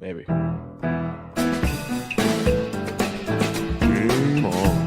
Maybe. Game on.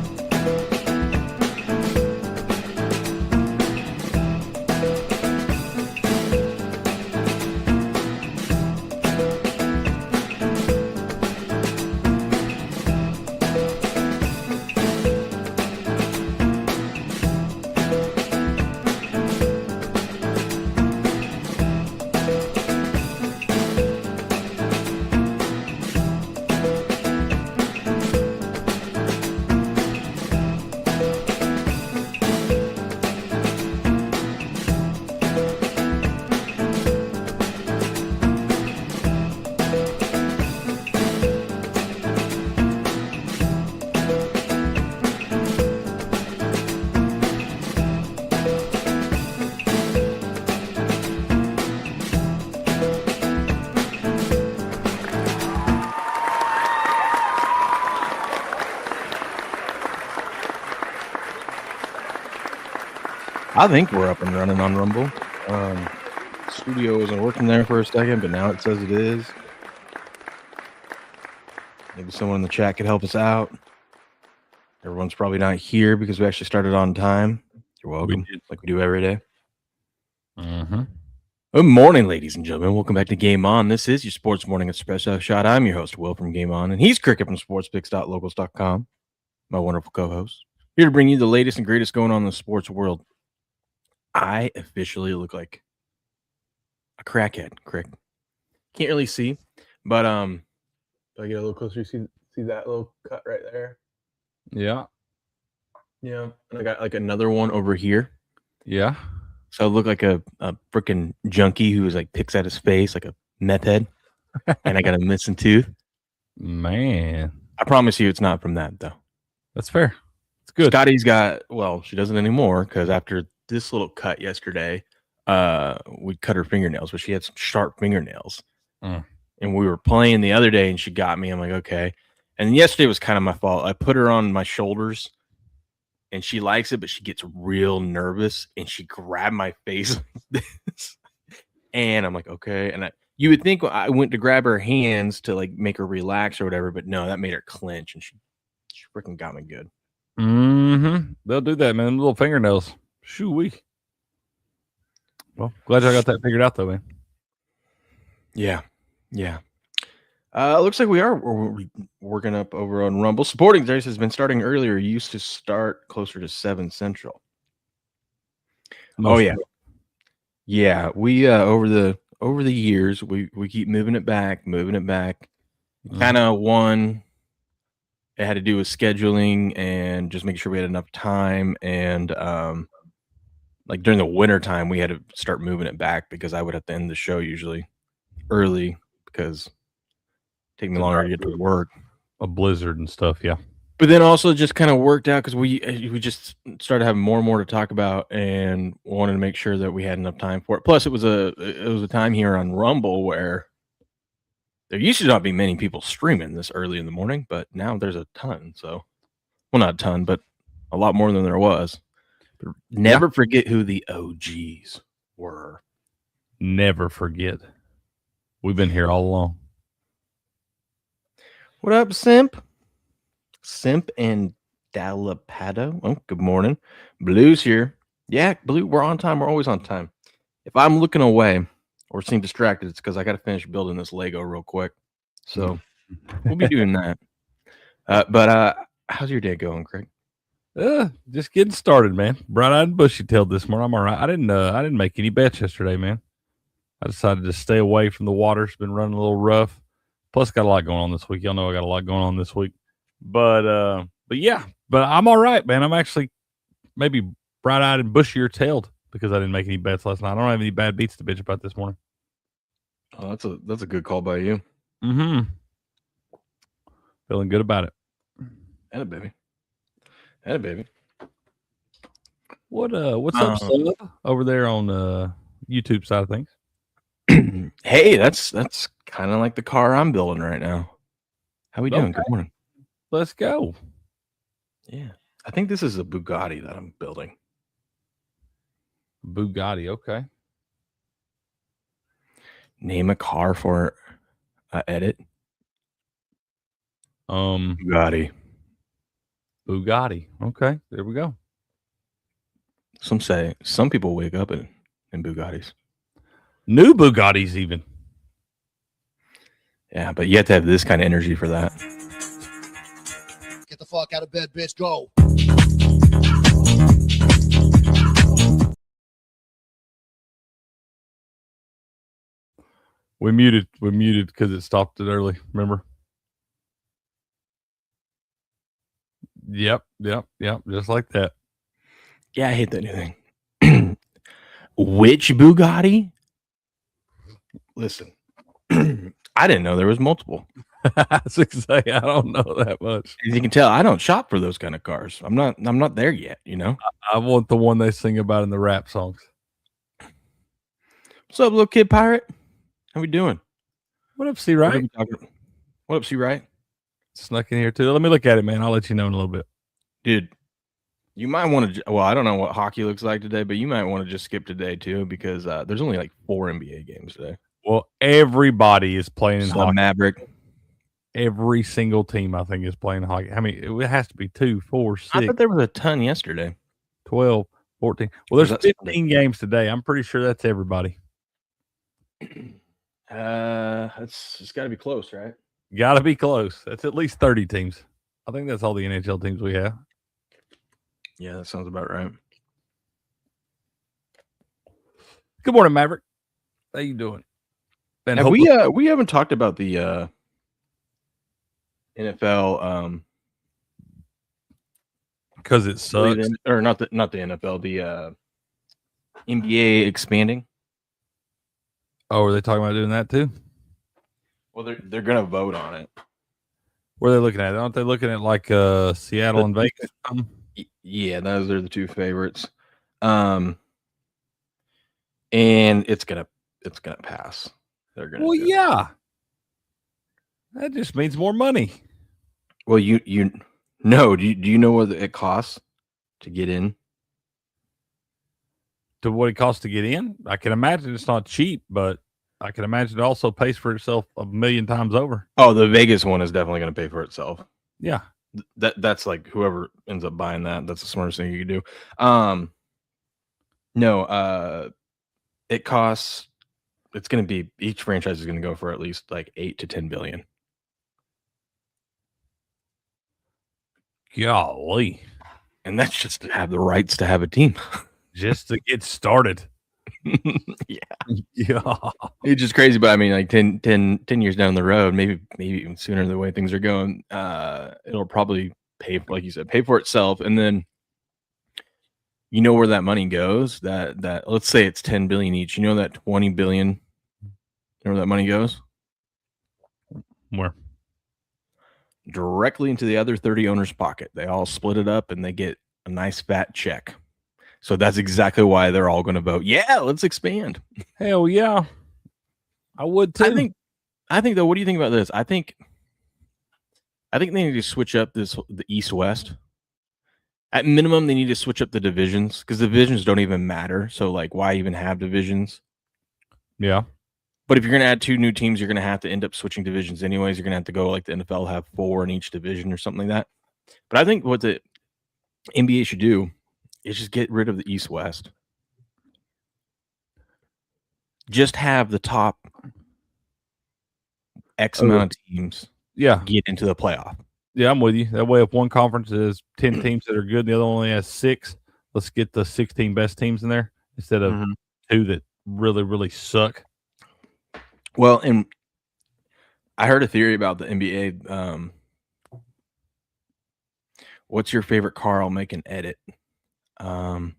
I think we're up and running on Rumble. Studio wasn't working there for a second, but now it says it is. Maybe someone in the chat could help us out. Everyone's probably not here because we actually started on time. You're welcome, like we do every day. Good morning, ladies and gentlemen. Welcome back to Game On. This is your Sports Morning Espresso Shot. I'm your host, Will from Game On, and he's Cricket from sportspicks.locals.com, my wonderful co-host. Here to bring you the latest and greatest going on in the sports world. I officially look like a crackhead, Crick. Can't really see, but do I get a little closer? You see that little cut right there? Yeah. Yeah. And I got like another one over here. Yeah. So I look like a freaking junkie who's like picks at his face like a meth head. And I got a missing tooth. Man. I promise you it's not from that though. That's fair. It's good. Scotty's got, well, she doesn't anymore because after this little cut yesterday, we cut her fingernails, but she had some sharp fingernails. And we were playing the other day and she got me. I'm like, okay. And yesterday was kind of my fault. I put her on my shoulders and she likes it, but she gets real nervous and she grabbed my face like this. And I'm like, okay. And you would think I went to grab her hands to like make her relax or whatever, but no, that made her clench and she freaking got me good. They'll do that, man. Them little fingernails. Shoo-wee. Well, glad I got that figured out, though, man. Yeah. Looks like we're working up over on Rumble. Supporting Dice has been starting earlier. Used to start closer to 7 Central. Yeah. We over the years we keep moving it back. Kind of one. It had to do with scheduling and just making sure we had enough time. And like during the winter time, we had to start moving it back because I would have to end the show usually early because it take me longer to get to work. A blizzard and stuff, yeah. But then also just kind of worked out because we just started having more and more to talk about and wanted to make sure that we had enough time for it. Plus, it was a time here on Rumble where there used to not be many people streaming this early in the morning, but now there's a ton. So, well, not a ton, but a lot more than there was. But never forget who the OGs were. Never forget. We've been here all along. What up, Simp? Simp and Dalapado. Oh, good morning. Blue's here. Yeah, Blue, we're on time. We're always on time. If I'm looking away or seem distracted, it's because I got to finish building this Lego real quick. So we'll be doing that. But how's your day going, Craig? Just getting started, man. Bright-eyed and bushy-tailed this morning. I'm all right. I didn't make any bets yesterday, man. I decided to stay away from the water. It's been running a little rough. Plus, got a lot going on this week. Y'all know I got a lot going on this week. But yeah. But I'm all right, man. I'm actually maybe bright-eyed and bushier-tailed because I didn't make any bets last night. I don't have any bad beats to bitch about this morning. Oh, that's a good call by you. Feeling good about it. And a baby. What's up, Sub, over there on YouTube side of things? Hey, that's kind of like the car I'm building right now. How we doing? Good morning. Let's go. Yeah. I think this is a Bugatti that I'm building. Bugatti, okay. Name a car for edit. Bugatti. Okay, there we go. Some people wake up in Bugattis. New Bugattis even. Yeah, but you have to have this kind of energy for that. Get the fuck out of bed, bitch. Go. We muted because it stopped it early. Remember? Yep. Just like that. Yeah, I hate that new thing. Which Bugatti? Listen, I didn't know there was multiple. I don't know that much. As you can tell, I don't shop for those kind of cars. I'm not there yet, you know. I want the one they sing about in the rap songs. What's up, little kid pirate? How we doing? What up, C Right? What up, C Right? Snuck in here too. Let me look at it, man. I'll let you know in a little bit. Dude, you might want to. Well, I don't know what hockey looks like today, but you might want to just skip today too, because there's only like 4 NBA games today. Well, everybody is playing in hockey. Maverick. Every single team, I think, is playing hockey. I mean, it has to be 2, 4, 6. I thought there was a ton yesterday. 12, 14. Well, there's 15 games today. I'm pretty sure that's everybody. It's got to be close, right? Got to be close. That's at least 30 teams. I think that's all the NHL teams we have. Yeah, that sounds about right. Good morning, Maverick. How you doing? And we haven't talked about the NFL because it sucks, or not the NFL, the NBA expanding. Oh, are they talking about doing that too? Well, they're gonna vote on it. Where are they looking at? Aren't they looking at like Seattle and Vegas? Yeah, those are the 2 favorites. And it's gonna pass. They're gonna. Well, yeah. That just means more money. Well, you know, do you know what it costs to get in? To what it costs to get in? I can imagine it's not cheap, but I can imagine it also pays for itself a million times over. Oh, the Vegas one is definitely going to pay for itself. Yeah. That's like whoever ends up buying that's the smartest thing you can do. No, it costs, it's going to be, each franchise is going to go for at least like 8 to 10 billion. Golly. And that's just to have the rights to have a team. Just to get started. Yeah. It's just crazy, but I mean, like 10 years down the road, maybe even sooner, the way things are going, it'll probably pay, like you said, pay for itself. And then you know where that money goes, that let's say it's 10 billion each, you know, that 20 billion, you know where that money goes? Where? Directly into the other 30 owners' pocket. They all split it up and they get a nice fat check. So that's exactly why they're all going to vote. Yeah, let's expand. Hell yeah. I would too. I think though, what do you think about this? I think they need to switch up the East-West. At minimum, they need to switch up the divisions, because the divisions don't even matter. So like, why even have divisions? Yeah. But if you're going to add 2 new teams, you're going to have to end up switching divisions anyways. You're going to have to go like the NFL, have 4 in each division or something like that. But I think what the NBA should do is just get rid of the East-West. Just have the top X amount of teams get into the playoff. Yeah, I'm with you. That way, if one conference is 10 teams that are good, the other only has 6, let's get the 16 best teams in there instead of 2 that really, really suck. Well, and I heard a theory about the NBA. What's your favorite car? I'll make an edit. Ford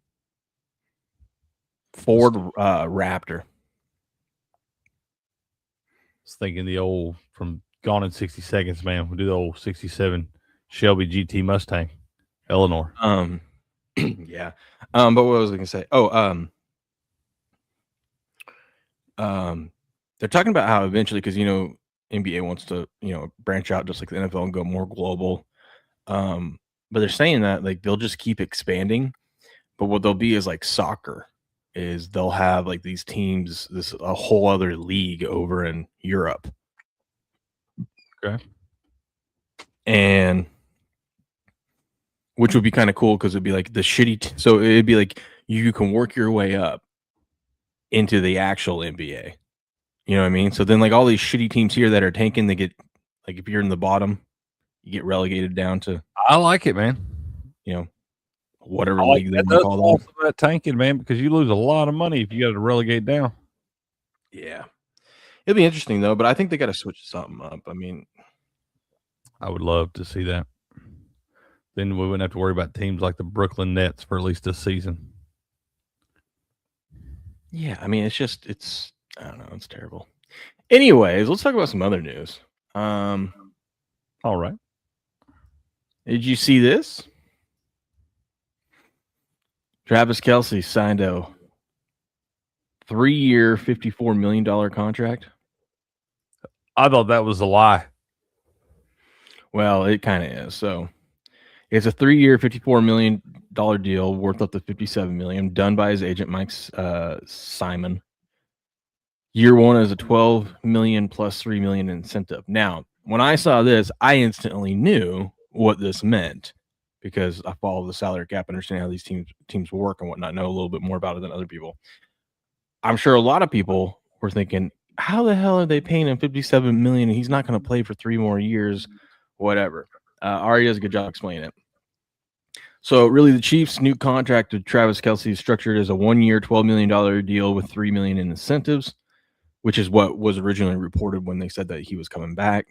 Raptor. I was thinking the old from Gone in 60 Seconds, man. We'll do the old 67 Shelby GT Mustang, Eleanor. Yeah. But what was I going to say? They're talking about how eventually, because, you know, NBA wants to, you know, branch out just like the NFL and go more global. But they're saying that like they'll just keep expanding. But what they'll be is like soccer, is they'll have like these teams, a whole other league over in Europe. Okay. And which would be kind of cool because it'd be like the shitty. So it'd be like you can work your way up into the actual NBA. You know what I mean? So then like all these shitty teams here that are tanking, they get like if you're in the bottom, you get relegated down to I like it, man. Whatever league they want to call that. That tanking, man, because you lose a lot of money if you got to relegate down. Yeah. It'll be interesting though, but I think they got to switch something up. I mean, I would love to see that. Then we wouldn't have to worry about teams like the Brooklyn Nets for at least this season. Yeah, I mean, it's I don't know, it's terrible. Anyways, let's talk about some other news. All right. Did you see this? Travis Kelce signed a 3-year, $54 million contract. I thought that was a lie. Well, it kind of is. So it's a 3-year, $54 million deal worth up to $57 million, done by his agent, Mike Simon. Year one is a $12 million plus $3 million incentive. Now, when I saw this, I instantly knew what this meant because I follow the salary cap, understand how these teams work and whatnot, know a little bit more about it than other people. I'm sure a lot of people were thinking, how the hell are they paying him $57 million and he's not going to play for 3 more years, whatever. Ari does a good job explaining it. So really the Chiefs' new contract with Travis Kelce is structured as a 1-year, $12 million deal with $3 million in incentives, which is what was originally reported when they said that he was coming back.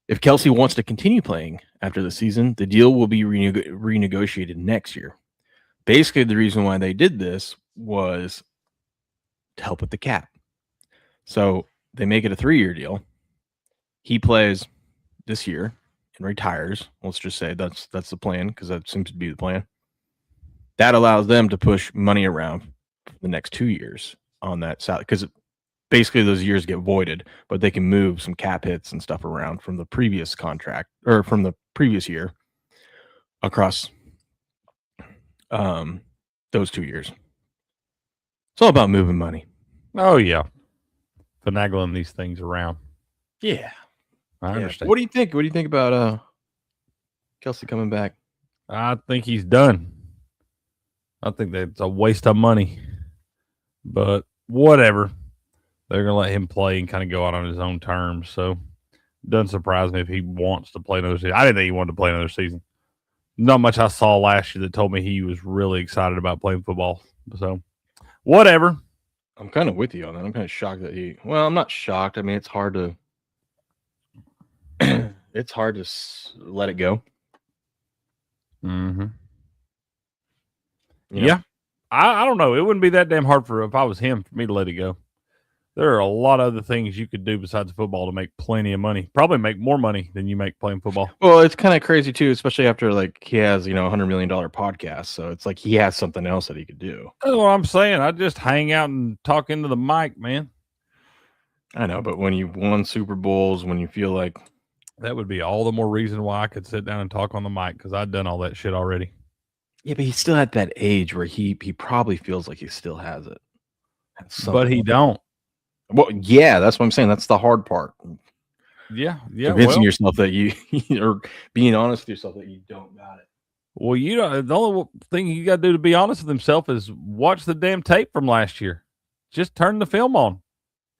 If Kelce wants to continue playing after the season, the deal will be renegotiated next year. Basically, the reason why they did this was to help with the cap. So they make it a 3-year deal. He plays this year and retires. Let's just say that's the plan because that seems to be the plan. That allows them to push money around for the next 2 years on that salary because basically those years get voided, but they can move some cap hits and stuff around from the previous contract or from the previous year across those 2 years. It's all about moving money. Oh, yeah. Finagling these things around. Yeah. I understand. What do you think? What do you think about Kelce coming back? I think he's done. I think that's a waste of money. But whatever. They're going to let him play and kind of go out on his own terms. So it doesn't surprise me if he wants to play another season. I didn't think he wanted to play another season. Not much I saw last year that told me he was really excited about playing football. So whatever. I'm kind of with you on that. I'm kind of shocked that I'm not shocked. I mean, it's hard to let it go. Mm-hmm. Yeah. I don't know. It wouldn't be that damn hard if I was him for me to let it go. There are a lot of other things you could do besides football to make plenty of money. Probably make more money than you make playing football. Well, it's kind of crazy too, especially after like he has, $100 million podcast. So it's like he has something else that he could do. That's what I'm saying. I just hang out and talk into the mic, man. I know, but when you've won Super Bowls, when you feel like that would be all the more reason why I could sit down and talk on the mic because I've done all that shit already. Yeah, but he's still at that age where he probably feels like he still has it. But he don't. Well, yeah, that's what I'm saying. That's the hard part. Yeah. Convincing yourself that you or being honest with yourself that you don't got it. Well, the only thing you got to do to be honest with himself is watch the damn tape from last year. Just turn the film on.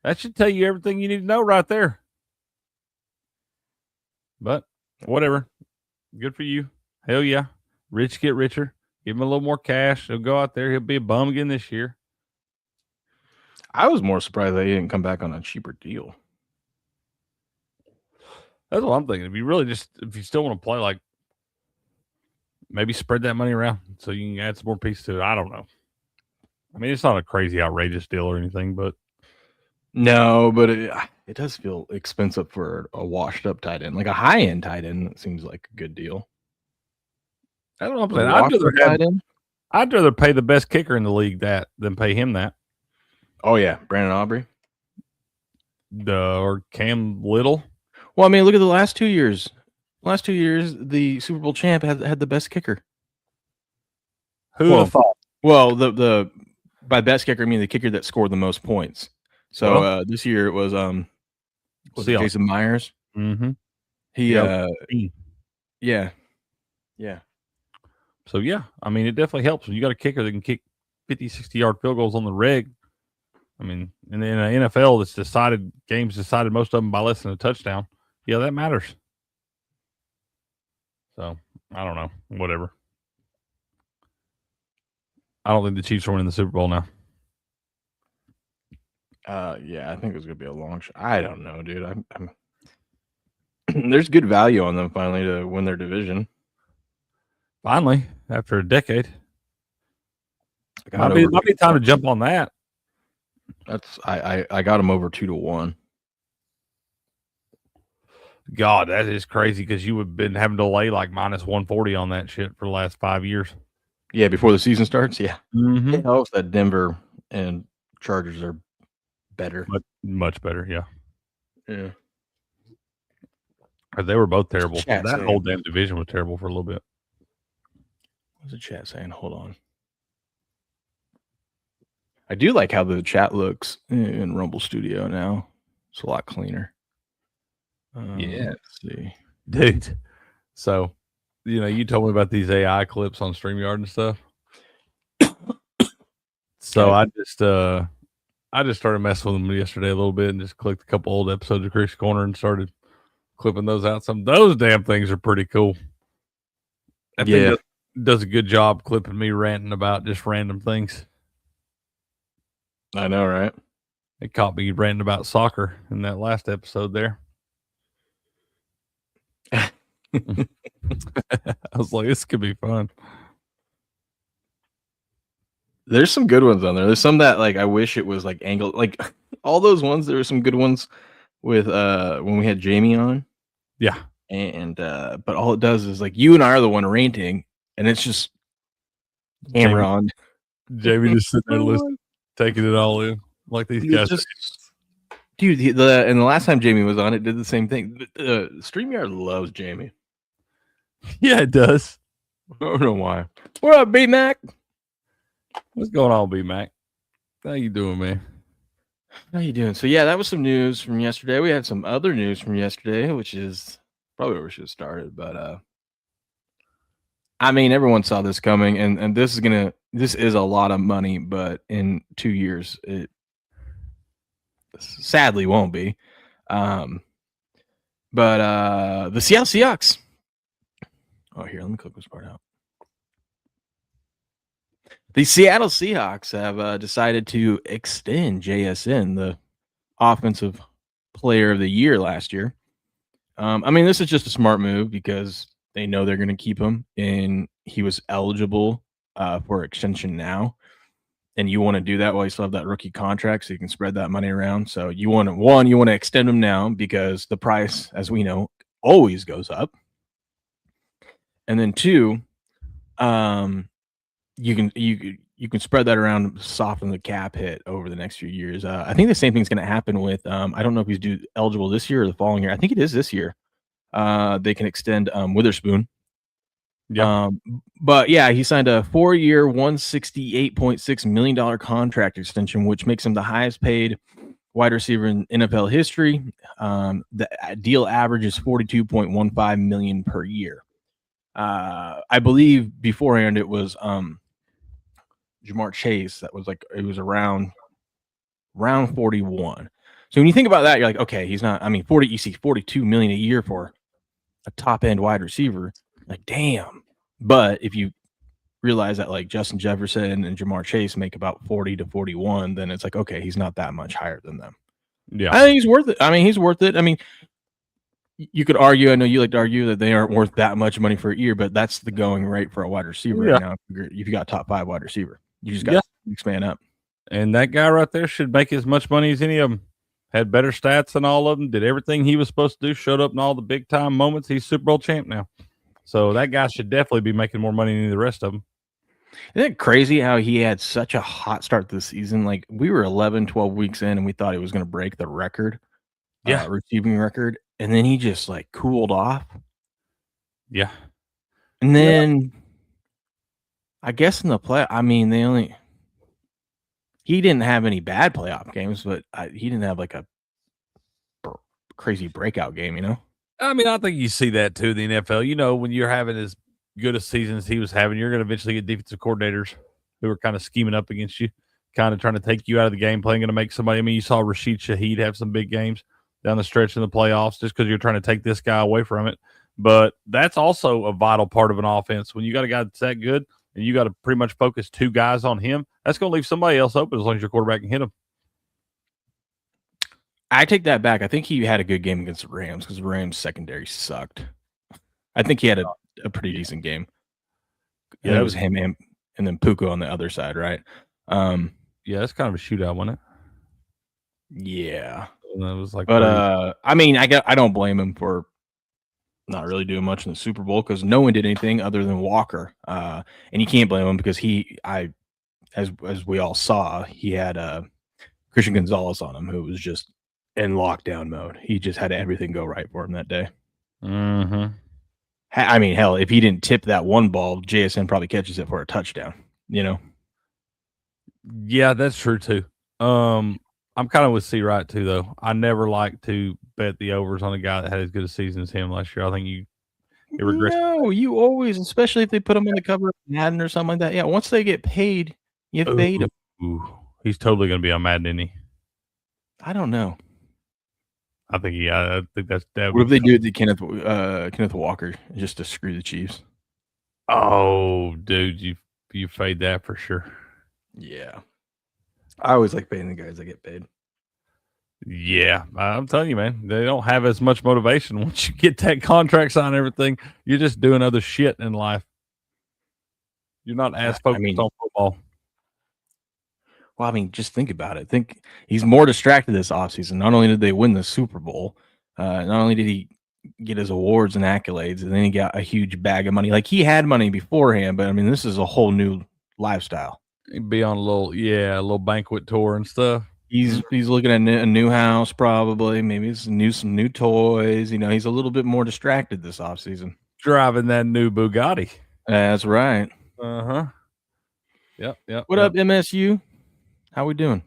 That should tell you everything you need to know right there. But whatever. Good for you. Hell yeah. Rich get richer. Give him a little more cash. He'll go out there. He'll be a bum again this year. I was more surprised that he didn't come back on a cheaper deal. That's what I'm thinking. If you still want to play, like maybe spread that money around so you can add some more pieces to it. I don't know. I mean, it's not a crazy, outrageous deal or anything, but no, but it does feel expensive for a washed up tight end, like a high end tight end. It seems like a good deal. I don't know. I'd rather pay the best kicker in the league than pay him that. Oh yeah, Brandon Aubrey, or Cam Little. Well, I mean, look at the last 2 years. Last 2 years, the Super Bowl champ had the best kicker. Who would have thought? Well, the by best kicker, I mean the kicker that scored the most points. So this year it was Was it Jason Myers? Mm-hmm. Yeah. So, yeah, I mean, it definitely helps when you got a kicker that can kick 50, 60-yard field goals on the reg. I mean, in the NFL, games decided most of them by less than a touchdown. Yeah, that matters. So, I don't know. Whatever. I don't think the Chiefs are winning the Super Bowl now. Yeah, I think it's gonna be a long shot. I don't know, dude. I'm there's good value on them finally to win their division. Finally, after a decade, might be time to jump on that. I got them over 2-1. God, that is crazy because you have been having to lay like minus 140 on that shit for the last 5 years. Yeah, before the season starts. Yeah, it helps that Denver and Chargers are better, much better. Yeah. They were both terrible. That whole damn division was terrible for a little bit. What's the chat saying? Hold on. I do like how the chat looks in Rumble Studio now. It's a lot cleaner. Yeah. Let's see. Dude. So, you told me about these AI clips on StreamYard and stuff. So I just started messing with them yesterday a little bit and just clicked a couple old episodes of Chris Corner and started clipping those out. Some of those damn things are pretty cool. That thing does a good job clipping me ranting about just random things. I know, right? It caught me ranting about soccer in that last episode there. I was like, this could be fun. There's some good ones on there. There's some that like I wish it was like angled, like all those ones. There were some good ones with when we had Jamie on. Yeah. And but all it does is like you and I are the one ranting, and it's just camera on. Jamie just sitting there listening, taking it all in, like these guys. Dude, the last time Jamie was on, it did the same thing. StreamYard loves Jamie. Yeah, it does. I don't know why. What up, B-Mac? What's going on, B-Mac? How you doing, man? How you doing? So yeah, that was some news from yesterday. We had some other news from yesterday, which is probably where we should have started, but I mean, everyone saw this coming, and this is a lot of money, but in 2 years it sadly won't be. But the Seattle Seahawks. Oh, here, let me click this part out. The Seattle Seahawks have decided to extend JSN, the offensive player of the year last year. I mean, this is just a smart move because they know they're going to keep him, and he was eligible for extension now. And you want to do that while you still have that rookie contract, so you can spread that money around. So you want to extend him now because the price, as we know, always goes up. And then two, you can spread that around, soften the cap hit over the next few years. I think the same thing's going to happen with I don't know if he's eligible this year or the following year. I think it is this year. They can extend Witherspoon. Yeah. But yeah, he signed a 4-year, $168.6 million contract extension, which makes him the highest paid wide receiver in NFL history. The deal average is $42.15 million per year. I believe beforehand it was Jamar Chase that was like it was around 41. So when you think about that, you're like, okay, he's not. I mean, you see $42 million a year for a top end wide receiver. Like, damn. But if you realize that like Justin Jefferson and Jamar Chase make about 40 to 41, then it's like, okay, he's not that much higher than them. Yeah, I think he's worth it. I mean, you could argue, I know you like to argue that they aren't worth that much money for a year, but that's the going rate for a wide receiver right now. If you got top 5 wide receiver, you just got to expand up. And that guy right there should make as much money as any of them. Had better stats than all of them. Did everything he was supposed to do. Showed up in all the big time moments. He's Super Bowl champ now. So that guy should definitely be making more money than the rest of them. Isn't it crazy how he had such a hot start this season? Like we were 11, 12 weeks in and we thought he was going to break the record, receiving record. And then he just like cooled off. Yeah. And then I guess in the play, I mean, he didn't have any bad playoff games, but he didn't have like a crazy breakout game, you know? I mean, I think you see that too in the NFL. You know, when you're having as good a season as he was having, you're going to eventually get defensive coordinators who are kind of scheming up against you, kind of trying to take you out of the game plan, going to make somebody. I mean, you saw Rashid Shaheed have some big games down the stretch in the playoffs just because you're trying to take this guy away from it. But that's also a vital part of an offense. When you got a guy that's that good and you got to pretty much focus two guys on him, that's going to leave somebody else open as long as your quarterback can hit him. I take that back. I think he had a good game against the Rams because the Rams secondary sucked. I think he had a pretty decent game. Yeah, it was him and then Puka on the other side, right? Yeah, that's kind of a shootout, wasn't it? Yeah. And it was like, but I mean, I don't blame him for not really doing much in the Super Bowl because no one did anything other than Walker. And you can't blame him because as we all saw, he had Christian Gonzalez on him who was just in lockdown mode. He just had everything go right for him that day. Mm-hmm. I mean, hell, if he didn't tip that one ball, JSN probably catches it for a touchdown, you know? Yeah, that's true too. I'm kind of with C Wright too, though. I never like to bet the overs on a guy that had as good a season as him last year. I think you regret. No, you always, especially if they put him on the cover of Madden or something like that. Yeah, once they get paid, you fade him. Ooh, he's totally going to be on Madden, isn't he? I don't know. I think that's definitely. What if they do it to Kenneth Walker just to screw the Chiefs? Oh, dude, you fade that for sure. Yeah, I always like paying the guys that get paid. Yeah, I'm telling you, man, they don't have as much motivation once you get that contract signed and everything. You're just doing other shit in life. You're not as focused on football. Well, I mean, just think about it. Think he's more distracted this offseason. Not only did they win the Super Bowl, not only did he get his awards and accolades, and then he got a huge bag of money. Like he had money beforehand, but I mean, this is a whole new lifestyle. He'd be on a little banquet tour and stuff. He's looking at a new house, probably. Maybe it's some new toys. You know, he's a little bit more distracted this offseason. Driving that new Bugatti. That's right. Uh-huh. Yep. What up, MSU? How we doing?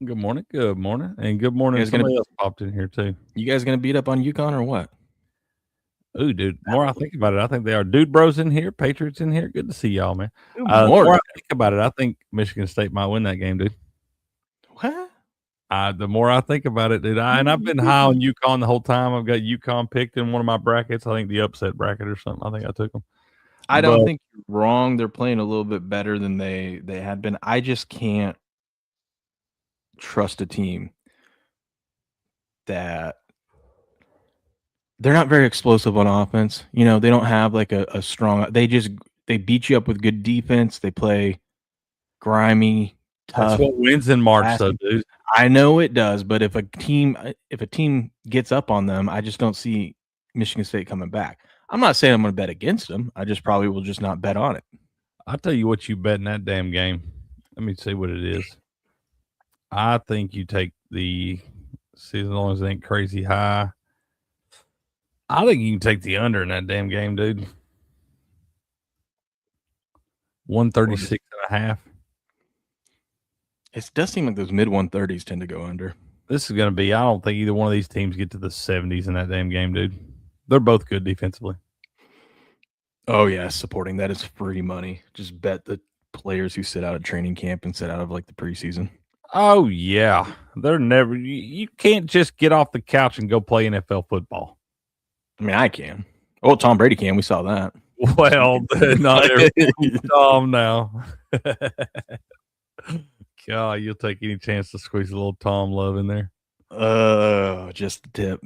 Good morning. Good morning. And good morning. Somebody else popped in here too. You guys gonna beat up on UConn or what? Ooh, dude. The more I think about it, I think they are. Dude Bros in here, Patriots in here. Good to see y'all, man. The more I think about it, I think Michigan State might win that game, dude. What? The more I think about it, dude. I've been high on UConn the whole time. I've got UConn picked in one of my brackets. I think the upset bracket or something. I think I took them. I don't think you're wrong. They're playing a little bit better than they had been. I just can't trust a team that they're not very explosive on offense. You know, they don't have like a strong. They beat you up with good defense. They play grimy, tough. That's what wins in March, though, dude. I know it does, but if a team gets up on them, I just don't see Michigan State coming back. I'm not saying I'm going to bet against them. I just probably will just not bet on it. I'll tell you what you bet in that damn game. Let me see what it is. I think you take the season, as long as it ain't crazy high. I think you can take the under in that damn game, dude. 136.5. It does seem like those mid 130s tend to go under. This is going to be, I don't think either one of these teams get to the 70s in that damn game, dude. They're both good defensively. Oh, yeah. Supporting that is free money. Just bet the players who sit out at training camp and sit out of like the preseason. Oh, yeah. They're never, you can't just get off the couch and go play NFL football. I mean, I can. Oh, Tom Brady can. We saw that. Well, not every Tom now. God, you'll take any chance to squeeze a little Tom love in there. Just a tip.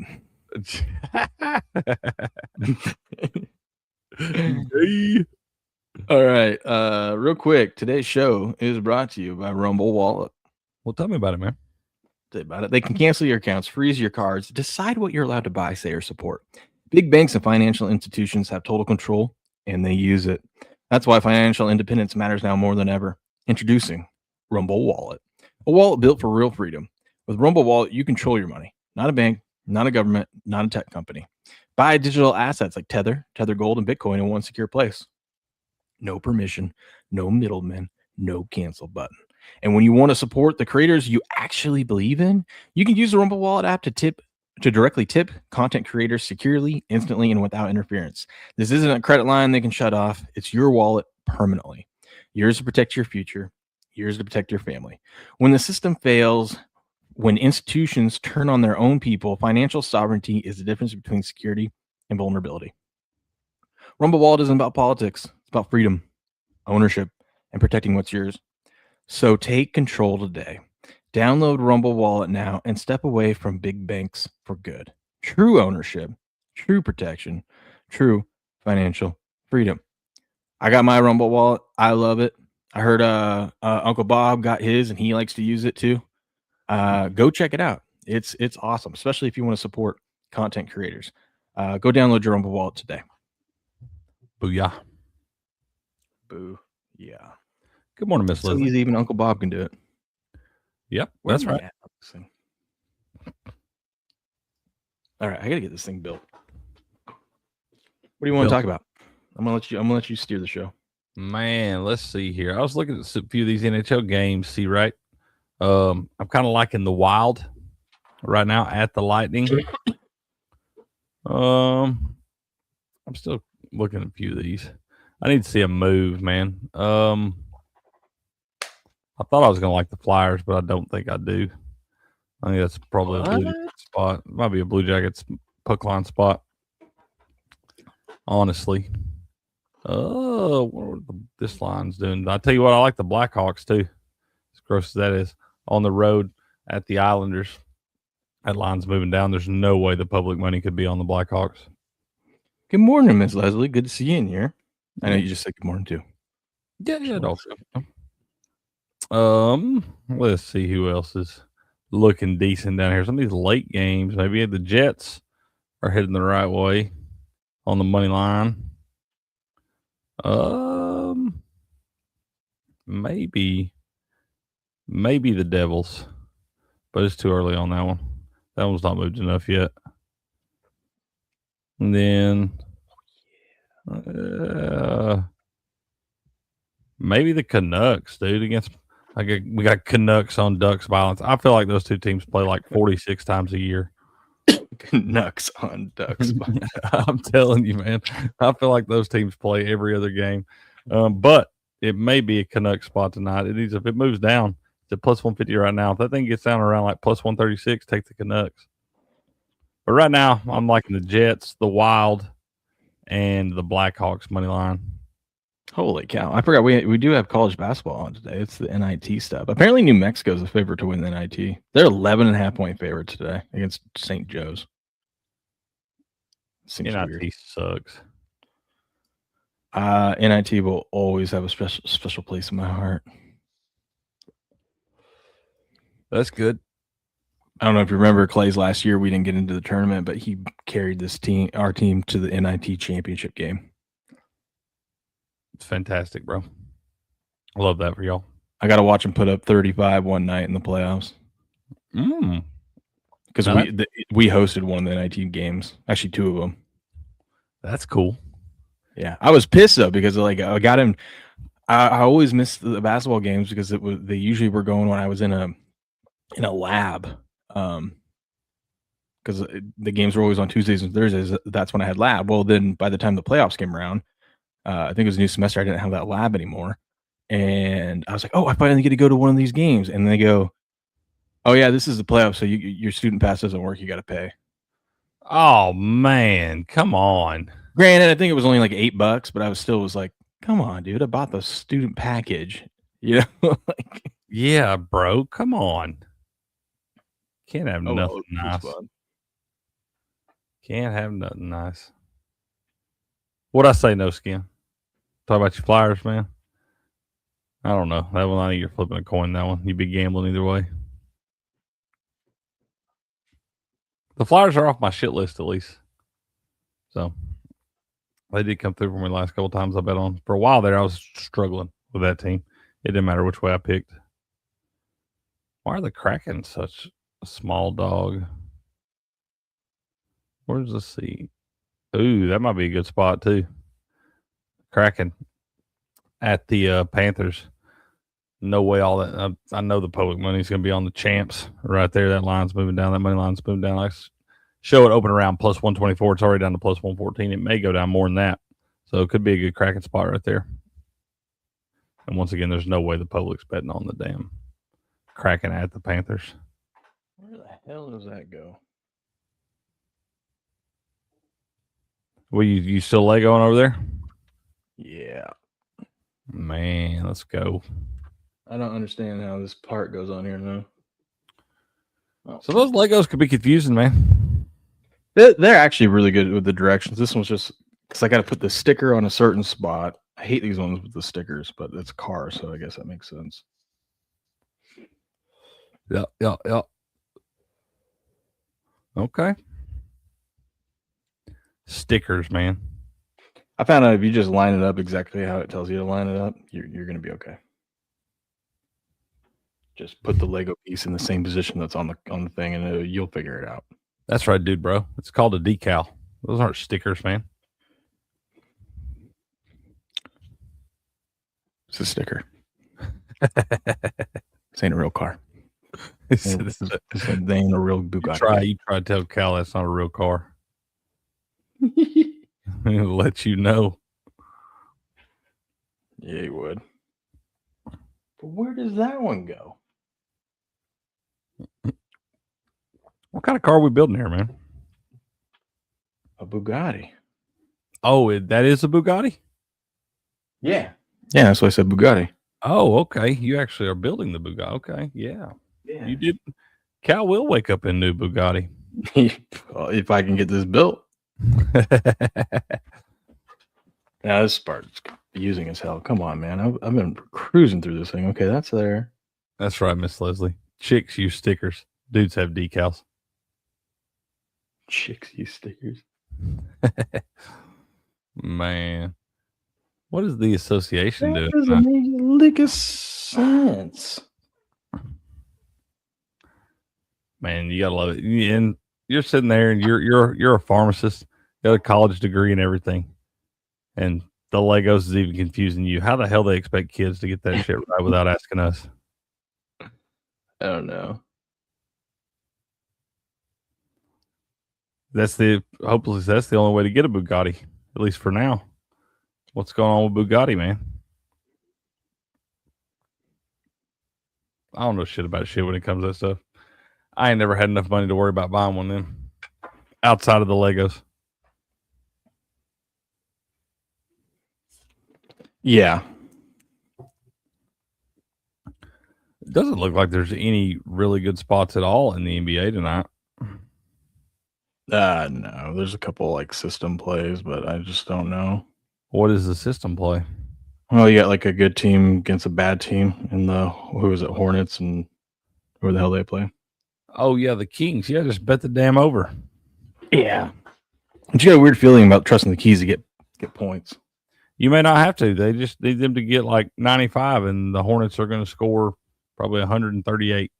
All right. Real quick, today's show is brought to you by Rumble Wallet. Well, tell me about it, man. Tell you about it. They can cancel your accounts, freeze your cards, decide what you're allowed to buy, say, or support. Big banks and financial institutions have total control, and they use it. That's why financial independence matters now more than ever. Introducing Rumble Wallet, a wallet built for real freedom. With Rumble Wallet, you control your money. Not a bank, not a government, not a tech company. Buy digital assets like Tether, Tether Gold, and Bitcoin in one secure place. No permission, no middleman, no cancel button. And when you want to support the creators you actually believe in, you can use the Rumble Wallet app to tip to directly tip content creators securely, instantly, and without interference. This isn't a credit line they can shut off. It's your wallet permanently. Yours to protect your future, yours to protect your family. When the system fails, when institutions turn on their own people, financial sovereignty is the difference between security and vulnerability. Rumble Wallet isn't about politics. It's about freedom, ownership, and protecting what's yours. So take control today. Download Rumble Wallet now and step away from big banks for good. True ownership, true protection, true financial freedom. I got my Rumble Wallet. I love it. I heard Uncle Bob got his and he likes to use it too. Go check it out. It's awesome, especially if you want to support content creators. Go download your Rumble Wallet today. Booyah. Boo. Yeah. Good morning, Miss So Leslie. easy, even Uncle Bob can do it. Yep, that's right. All right, I gotta get this thing built. What do you want to talk about? I'm gonna let you steer the show. Man, let's see here. I was looking at a few of these NHL games. See, right? I'm kind of liking the Wild right now at the Lightning. I'm still looking at a few of these. I need to see a move, man. I thought I was gonna like the Flyers, but I don't think I do. I think that's probably a Blue Jackets spot. It might be a Blue Jackets puck line spot. Honestly. What this line's doing? I tell you what, I like the Blackhawks too. As gross as that is. On the road at the Islanders. That line's moving down. There's no way the public money could be on the Blackhawks. Good morning, Miss Leslie. Good to see you in here. I know you just said good morning too. Yeah, also. Let's see who else is looking decent down here. Some of these late games, maybe the Jets are heading the right way on the money line. Maybe the Devils, but it's too early on that one. That one's not moved enough yet. And then maybe the Canucks, dude, we got Canucks on Ducks violence. I feel like those two teams play like 46 times a year. Canucks on Ducks. I'm telling you, man. I feel like those teams play every other game. But it may be a Canucks spot tonight. If it moves down to plus 150 right now, if that thing gets down around like plus 136, take the Canucks. But right now, I'm liking the Jets, the Wild, and the Blackhawks money line. Holy cow. I forgot we do have college basketball on today. It's the NIT stuff. Apparently New Mexico's a favorite to win the NIT. They're 11.5 point favorites today against St. Joe's. Seems NIT weird. Sucks. NIT will always have a special place in my heart. That's good. I don't know if you remember Clay's last year, we didn't get into the tournament, but he carried our team to the NIT championship game. It's fantastic, bro. I love that for y'all. I got to watch him put up 35 one night in the playoffs. Because we hosted one of the NIT games, actually two of them. That's cool. Yeah, I was pissed though because I got him. I always miss the basketball games because they usually were going when I was in a lab. Because the games were always on Tuesdays and Thursdays. That's when I had lab. Well, then by the time the playoffs came around, I think it was a new semester. I didn't have that lab anymore. And I was like, oh, I finally get to go to one of these games. And they go, oh, yeah, this is the playoffs. So your student pass doesn't work. You got to pay. Oh, man. Come on. Granted, I think it was only like $8, but I was like, come on, dude. I bought the student package. You know? Yeah, bro. Come on. Can't have nothing nice. Can't have nothing nice. What'd I say, no skin? Talk about your Flyers, man. I don't know. That one, I think you're flipping a coin, that one. You'd be gambling either way. The Flyers are off my shit list, at least. So, they did come through for me the last couple times I bet on. For a while there, I was struggling with that team. It didn't matter which way I picked. Why are the Kraken such a small dog? Where's the seat? Ooh, that might be a good spot, too. Kraken at the Panthers. No way all that. I know the public money is going to be on the champs right there. That line's moving down. That money line's moving down like show it open around plus 124. It's already down to plus 114. It may go down more than that. So it could be a good cracking spot right there. And once again, there's no way the public's betting on the damn Kraken at the Panthers. Where the hell does that go? Well, you still lay going over there? Yeah. Man, let's go. I don't understand how this part goes on here now. Oh. So those Legos could be confusing, man. They're actually really good with the directions. This one's just because I got to put the sticker on a certain spot. I hate these ones with the stickers, but it's a car, so I guess that makes sense. Yeah. Okay. Stickers, man. I found out if you just line it up exactly how it tells you to line it up, you're going to be okay. Just put the Lego piece in the same position that's on the thing, and you'll figure it out. That's right, dude, bro. It's called a decal. Those aren't stickers, man. It's a sticker. This ain't a real car. This ain't a real Bugatti. You try to tell Cal that's not a real car. He'll let you know. Yeah, he would. But where does that one go? What kind of car are we building here, man? A Bugatti. Oh, that is a Bugatti? Yeah. Yeah, that's why I said Bugatti. Oh, okay. You actually are building the Bugatti. Okay, yeah. You did. Cal will wake up in new Bugatti. If I can get this built. Now this part's confusing as hell. Come on, man. I've been cruising through this thing. Okay, that's there. That's right, Miss Leslie. Chicks use stickers. Dudes have decals. Chicks use stickers. Man. What is the association doing? That doesn't make a lick of sense. Man, you gotta love it. And you're sitting there, and you're a pharmacist, got a college degree and everything, and the Legos is even confusing you. How the hell they expect kids to get that shit right without asking us? I don't know. Hopefully that's the only way to get a Bugatti, at least for now. What's going on with Bugatti, man? I don't know shit about shit when it comes to that stuff. I ain't never had enough money to worry about buying one then. Outside of the Legos. Yeah. It doesn't look like there's any really good spots at all in the NBA tonight. No. There's a couple like system plays, but I just don't know. What is the system play? Well, you got like a good team against a bad team in the Hornets and where the hell they play. Oh yeah, the Kings. Yeah, just bet the damn over. Yeah. But you got a weird feeling about trusting the Keys to get points. You may not have to. They just need them to get like 95, and the Hornets are going to score probably 138.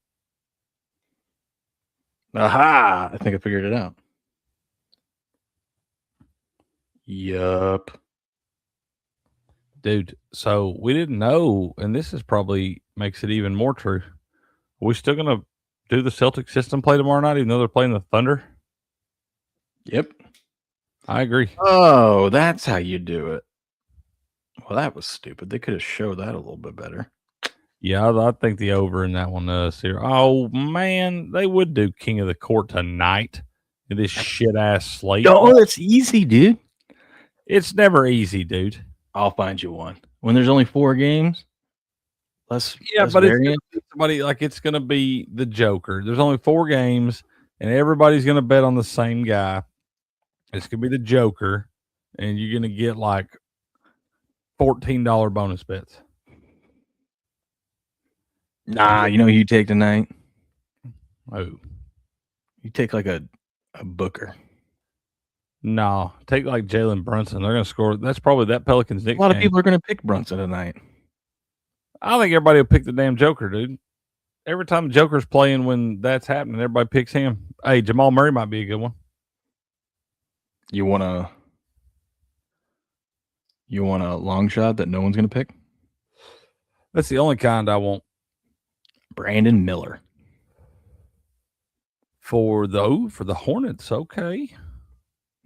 Aha! I think I figured it out. Yup. Dude, so we didn't know, and this is probably makes it even more true. Are we still going to do the Celtic system play tomorrow night, even though they're playing the Thunder? Yep. I agree. Oh, that's how you do it. Well, that was stupid. They could have showed that a little bit better. Yeah, I think the over in that one here. Oh, man, they would do King of the Court tonight in this shit-ass slate. Oh, that's easy, dude. It's never easy, dude. I'll find you one. When there's only 4 games, less but variant. it's going to be the Joker. There's only 4 games, and everybody's going to bet on the same guy. It's going to be the Joker, and you're going to get like $14 bonus bets. Nah, you know who you take tonight? Oh. You take like a Booker. No, take like Jalen Brunson. They're going to score. That's probably that Pelicans. A lot of people are going to pick Brunson tonight. I think everybody will pick the damn Joker, dude. Every time the Joker's playing when that's happening, everybody picks him. Hey, Jamal Murray might be a good one. You want a long shot that no one's going to pick? That's the only kind I want. Brandon Miller. For the Hornets, okay.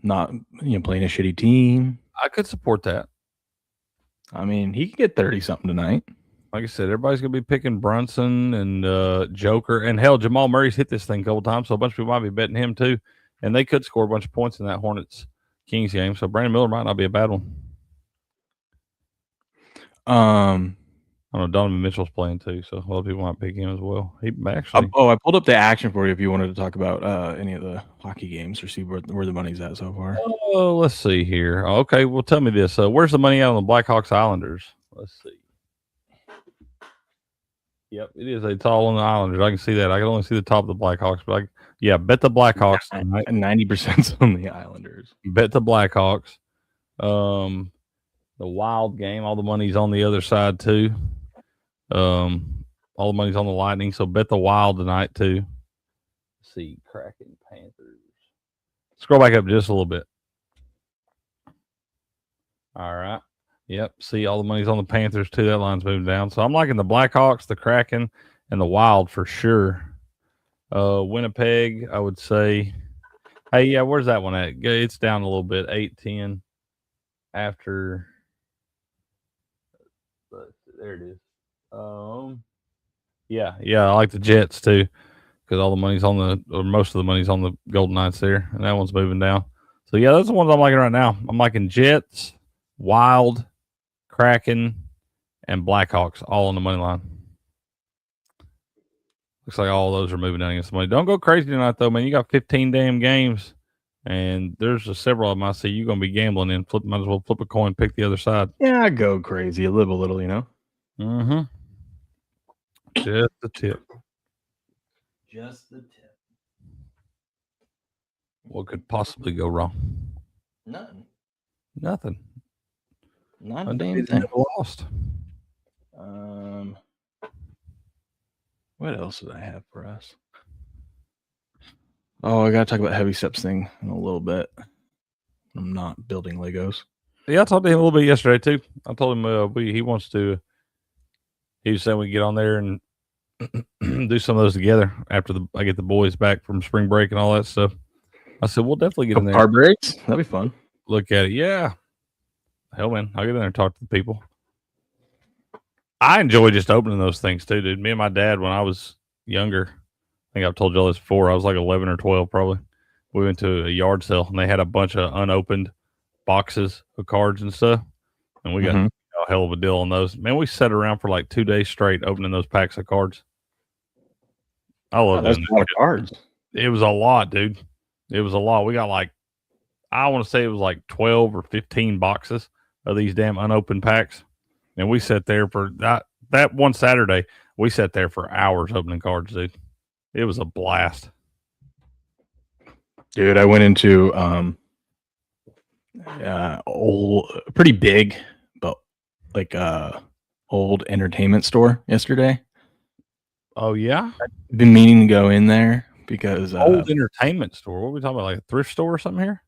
Not playing a shitty team. I could support that. I mean, he could get 30-something tonight. Like I said, everybody's going to be picking Brunson and Joker. And hell, Jamal Murray's hit this thing a couple times, so a bunch of people might be betting him too. And they could score a bunch of points in that Hornets-Kings game. So Brandon Miller might not be a bad one. I don't know. Donovan Mitchell's playing too, so a lot of people might pick him as well. He actually. I pulled up the action for you if you wanted to talk about any of the hockey games or see where the money's at so far. Oh, let's see here. Okay, well, tell me this. Where's the money out on the Blackhawks Islanders? Let's see. Yep, it is. It's all on the Islanders. I can see that. I can only see the top of the Blackhawks, but bet the Blackhawks. 90% on the Islanders. Bet the Blackhawks. The Wild game, all the money's on the other side too. All the money's on the Lightning, so bet the Wild tonight too. Let's see, Kraken, Panthers. Scroll back up just a little bit. All right. Yep. See, all the money's on the Panthers too. That line's moving down. So I'm liking the Blackhawks, the Kraken, and the Wild for sure. Winnipeg, I would say. Hey, yeah, where's that one at? It's down a little bit, 8-10 after. There it is. Yeah, I like the Jets too, because all the money's on most of the money's on the Golden Knights there, and that one's moving down. So yeah, those are the ones I'm liking right now. I'm liking Jets, Wild, Kraken, and Blackhawks all on the money line. Looks like all those are moving down against the money. Don't go crazy tonight though, man. You got 15 damn games, and there's several of them I see you're gonna be gambling in. Might as well flip a coin, pick the other side. Yeah, I go crazy, live a little, Mm-hmm. Just the tip. Just the tip. What could possibly go wrong? Nothing. Not a damn thing. Lost. What else did I have for us? Oh, I gotta talk about Heavy Steps thing in a little bit. I'm not building Legos. Yeah, I talked to him a little bit yesterday too. I told him he wants to. He was saying we get on there and do some of those together after I get the boys back from spring break and all that stuff. I said we'll definitely get in there. Car breaks? That'd be fun. Look at it. Yeah. Hell, man, I'll get in there and talk to the people. I enjoy just opening those things too, dude. Me and my dad, when I was younger, I think I've told y'all this before. I was like 11 or 12 probably. We went to a yard sale and they had a bunch of unopened boxes of cards and stuff, and we got a hell of a deal on those. Man, we sat around for like 2 days straight opening those packs of cards. I love that's a lot of cards. It was a lot, dude. It was a lot. We got I want to say it was like 12 or 15 boxes of these damn unopened packs. And we sat there for that one Saturday. We sat there for hours opening cards, dude. It was a blast. Dude, I went into pretty big, but like old entertainment store yesterday. Oh yeah, I've been meaning to go in there because old entertainment store. What are we talking about? Like a thrift store or something here?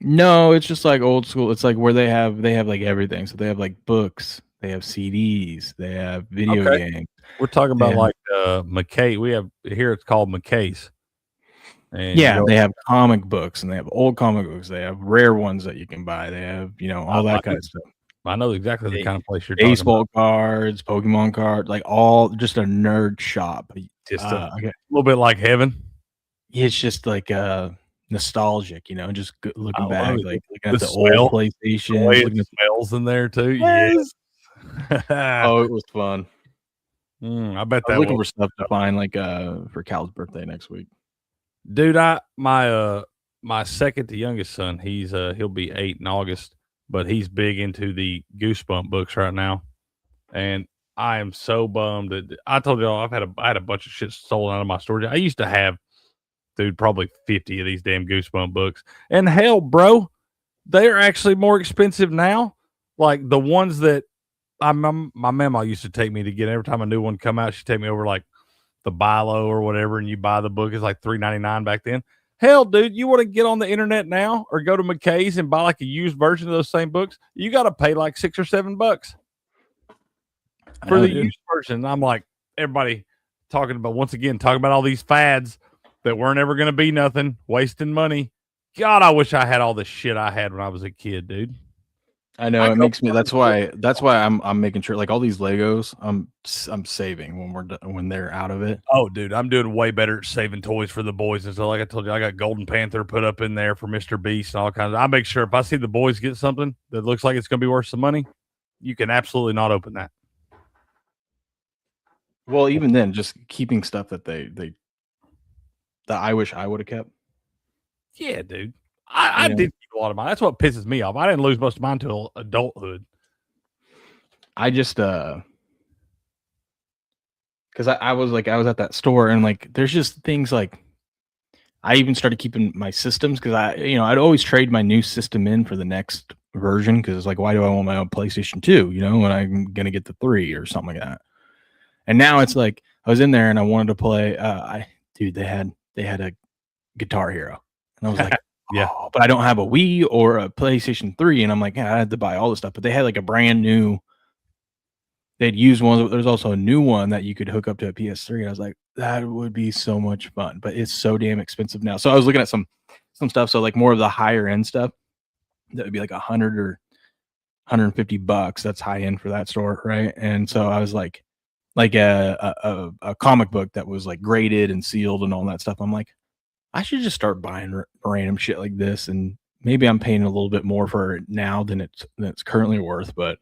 No, it's just like old school. It's like where they have like everything. So they have like books, they have CDs, they have video games. We're talking about like McKay. We have here. It's called McKay's. And they have comic books and they have old comic books. They have rare ones that you can buy. They have, all that kind of stuff. I know exactly the kind of place you're talking about. Baseball cards, Pokemon cards, like all just a nerd shop. Just a little bit like heaven. It's just like nostalgic, just looking back, like looking at the smell, old PlayStation. Looking at smells in there too. Yes. Oh, it was fun. I bet I'm looking for stuff to find like for Cal's birthday next week. Dude, my second to youngest son, he'll be 8 in August, but he's big into the Goosebump books right now, and I am so bummed that I told y'all I had a bunch of shit stolen out of my storage. I used to have, dude, probably 50 of these damn Goosebump books, and hell, bro, they're actually more expensive now. Like the ones that my mama used to take me to get every time a new one come out, she'd take me over like the buy low or whatever, and you buy the book. It's like $3.99 back then. Hell, dude, you want to get on the internet now or go to McKay's and buy like a used version of those same books? You got to pay like $6 or $7 for the used version. I'm like, everybody talking about all these fads. that weren't ever going to be nothing, wasting money. God, I wish I had all the shit I had when I was a kid, dude. I know it makes me. That's why I'm making sure like all these Legos I'm saving when they're out of it. Oh, dude, I'm doing way better at saving toys for the boys. And so, like I told you, I got Golden Panther put up in there for Mr. Beast and all kinds. I make sure if I see the boys get something that looks like it's going to be worth some money, you can absolutely not open that. Well, even then, just keeping stuff that that I wish I would have kept. Yeah, dude. I did keep a lot of mine. That's what pisses me off. I didn't lose most of mine until adulthood. I just because I was at that store and like there's just things like I even started keeping my systems because I'd always trade my new system in for the next version because it's like why do I want my own PlayStation 2 when I'm gonna get the 3 or something like that. And now it's like I was in there and I wanted to play they had a Guitar Hero and I was like yeah, but I don't have a Wii or a PlayStation 3 and I'm like I had to buy all this stuff, but they had like a brand new. They'd use one. There's also a new one that you could hook up to a PS3. And I was like, that would be so much fun, but it's so damn expensive now. So I was looking at some stuff. So like more of the higher end stuff that would be like $100 or $150. That's high end for that store, right? And so I was like a comic book that was like graded and sealed and all that stuff. I'm like, I should just start buying random shit like this, and maybe I'm paying a little bit more for it now than it's currently worth, but.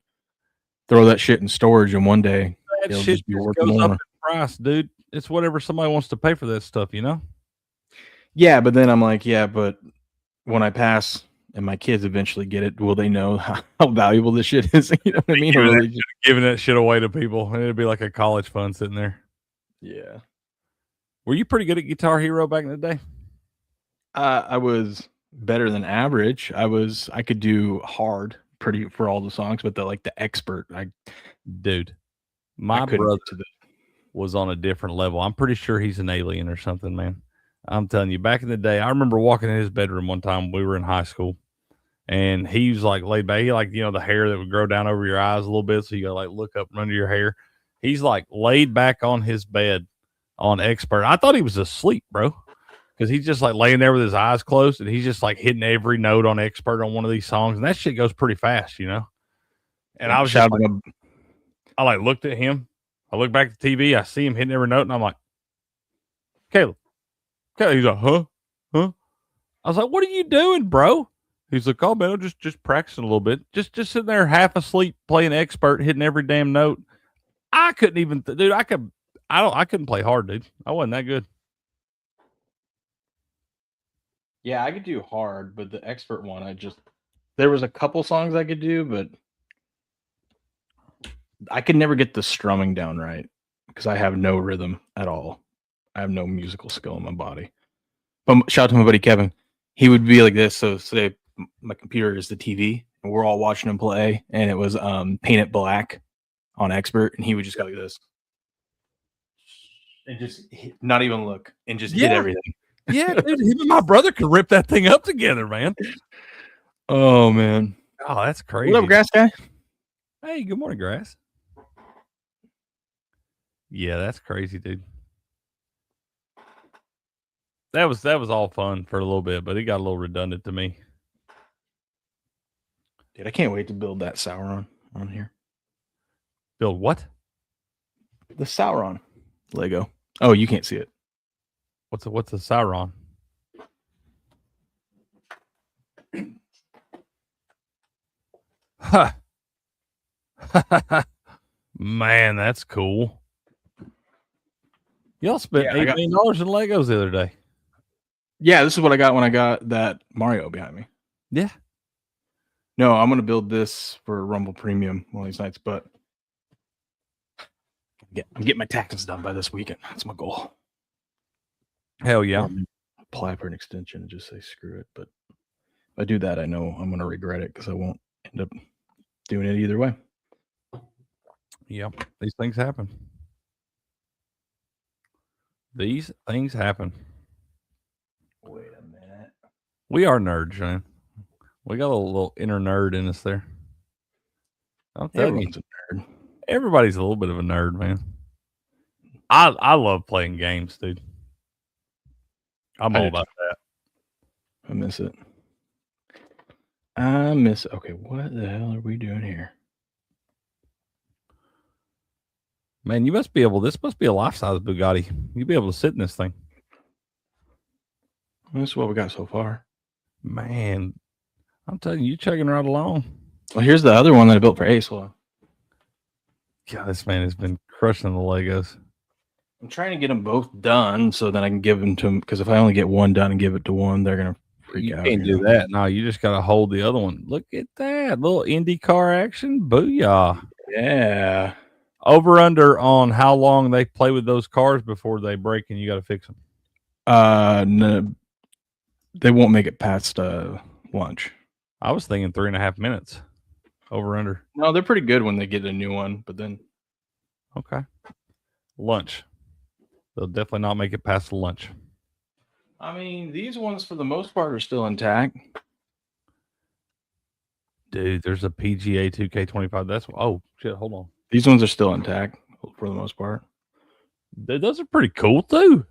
Throw that shit in storage, and one day it'll just be worth more. Up in price, dude. It's whatever somebody wants to pay for that stuff, Yeah, but then I'm like, yeah, but when I pass and my kids eventually get it, will they know how valuable this shit is? You know what I mean? Giving that shit away to people, and it'd be like a college fund sitting there. Yeah. Were you pretty good at Guitar Hero back in the day? I was better than average. I could do hard pretty for all the songs, but the expert, my brother was on a different level. I'm pretty sure he's an alien or something, man. I'm telling you, back in the day, I remember walking in his bedroom one time. We were in high school, and he was like laid back. He like the hair that would grow down over your eyes a little bit, so you gotta like look up from under your hair. He's like laid back on his bed on expert. I thought he was asleep, bro. Because he's just like laying there with his eyes closed and he's just like hitting every note on expert on one of these songs. And that shit goes pretty fast, And I was just like, I like looked at him. I look back at the TV. I see him hitting every note and I'm like, Caleb. He's like, huh? I was like, what are you doing, bro? He's like, oh man, I'm just practicing a little bit. Just sitting there half asleep playing expert, hitting every damn note. I couldn't even, dude, I couldn't play hard, dude. I wasn't that good. Yeah, I could do hard, but the expert one, there was a couple songs I could do, but I could never get the strumming down right because I have no rhythm at all. I have no musical skill in my body. But shout out to my buddy Kevin. He would be like this. So say my computer is the TV and we're all watching him play, and it was Paint It Black on expert, and he would just go like this. And just not even look and just hit everything. Yeah, dude, him and my brother could rip that thing up together, man. Oh, man. Oh, that's crazy. What up, Grass Guy? Hey, good morning, Grass. Yeah, that's crazy, dude. That was all fun for a little bit, but it got a little redundant to me. Dude, I can't wait to build that Sauron on here. Build what? The Sauron Lego. Oh, you can't see it. What's the Sauron? Ha! Man, that's cool. Y'all spent $8 million in Legos the other day. Yeah, this is what I got when I got that Mario behind me. Yeah. No, I'm gonna build this for Rumble Premium one of these nights, but I'm getting my taxes done by this weekend. That's my goal. Hell yeah. Apply for an extension and just say screw it. But if I do that, I know I'm gonna regret it because I won't end up doing it either way. Yep. These things happen. These things happen. Wait a minute. We are nerds, man. We got a little inner nerd in us there. I'm telling you, a nerd. Everybody's a little bit of a nerd, man. I love playing games, dude. I'm all about that. I miss it. Okay, what the hell are we doing here? Man, you must be able. This must be a life-size Bugatti. You'd be able to sit in this thing. This is what we got so far. Man, I'm telling you, chugging right along. Well, here's the other one that I built for Ace. God, this man has been crushing the Legos. I'm trying to get them both done so that I can give them to them. Because if I only get one done and give it to one, they're gonna freak out. You can't do that. No, you just gotta hold the other one. Look at that little IndyCar action. Booyah! Yeah. Over under on how long they play with those cars before they break and you got to fix them. No, they won't make it past lunch. I was thinking 3.5 minutes. Over under. No, they're pretty good when they get a new one, but then okay, lunch. They'll definitely not make it past lunch. I mean, these ones for the most part are still intact. Dude, there's a PGA 2K25. That's oh shit. Hold on. These ones are still intact for the most part. Dude, those are pretty cool too.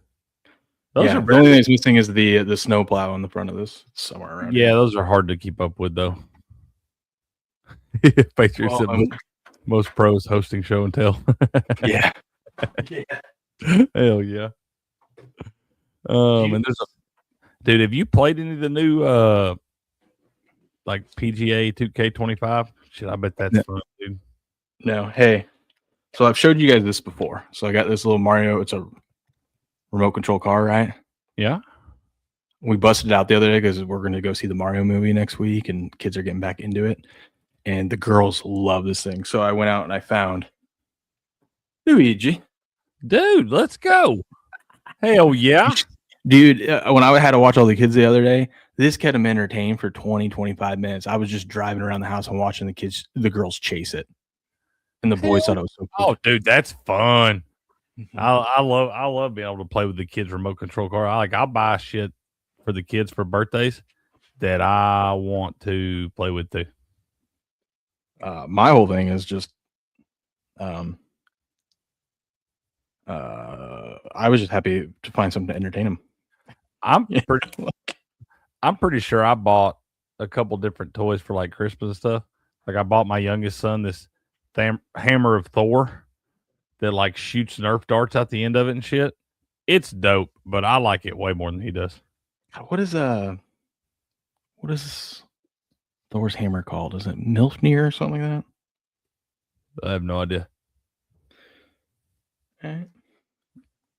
Those yeah, are the only thing that's missing is the snowplow on the front of this somewhere around. Yeah, here. those are hard to keep up with though. Patriots most pros hosting show and tell. Yeah. Hell yeah. And there's dude, have you played any of the new like PGA 2K25? Shit, I bet that's fun, dude. No, hey. So I've showed you guys this before. So I got this little Mario. It's a remote control car, right? Yeah. We busted it out the other day because we're going to go see the Mario movie next week, and kids are getting back into it. And the girls love this thing. So I went out and I found Luigi. Dude, let's go. Hell yeah. Dude, when I had to watch all the kids the other day, this kept them entertained for 20, 25 minutes. I was just driving around the house and watching the girls chase it. And the boys thought it was so cool. Oh, dude, that's fun. Mm-hmm. I love being able to play with the kids' remote control car. I'll buy shit for the kids for birthdays that I want to play with too. My whole thing is just I was just happy to find something to entertain them. I'm pretty sure I bought a couple different toys for like Christmas and stuff. Like I bought my youngest son this hammer of Thor that like shoots Nerf darts out the end of it and shit. It's dope, but I like it way more than he does. What is this Thor's hammer called? Is it Milfnir or something like that? I have no idea. Okay.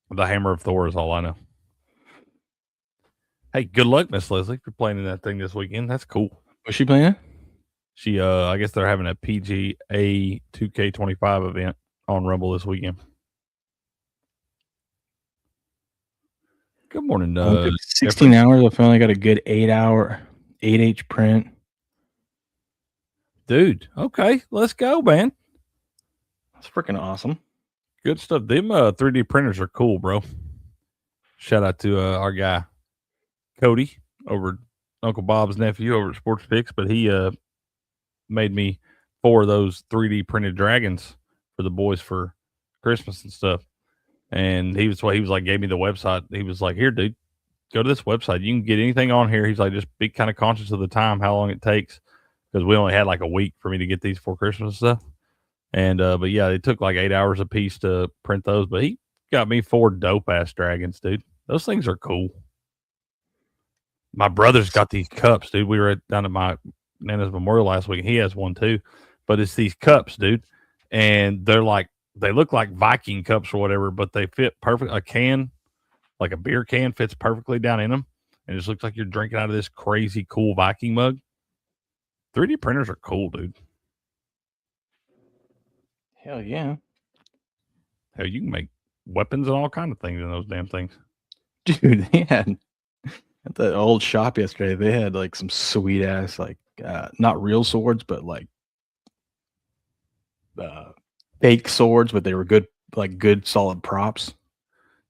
The hammer of Thor is all I know. Hey, good luck, Miss Leslie, for playing in that thing this weekend. That's cool. Was she playing it? She, I guess they're having a PGA 2K25 event on Rumble this weekend. Good morning. 16 hours. I finally got a good 8-H print. Dude, okay, let's go, man. That's freaking awesome. Good stuff. Them 3D printers are cool, bro. Shout out to our guy Cody over Uncle Bob's nephew over at Sports Fix, but he made me 4 of those 3D printed dragons for the boys for Christmas and stuff. And he was like, gave me the website. He was like, here, dude, go to this website. You can get anything on here. He's like, just be kind of conscious of the time, how long it takes, because we only had like a week for me to get these for Christmas and stuff. And but yeah, it took like 8 hours a piece to print those. But he got me 4 dope ass dragons, dude. Those things are cool. My brother's got these cups, dude. We were down at my Nana's memorial last week, and he has one too. But it's these cups, dude, and they look like Viking cups or whatever, but they fit perfect. A can, like a beer can, fits perfectly down in them, and it just looks like you're drinking out of this crazy cool Viking mug. 3D printers are cool, dude. Hell yeah. Hell, you can make weapons and all kind of things in those damn things. Dude, they had at the old shop yesterday, they had like some sweet ass, like not real swords, but like fake swords, but they were good solid props.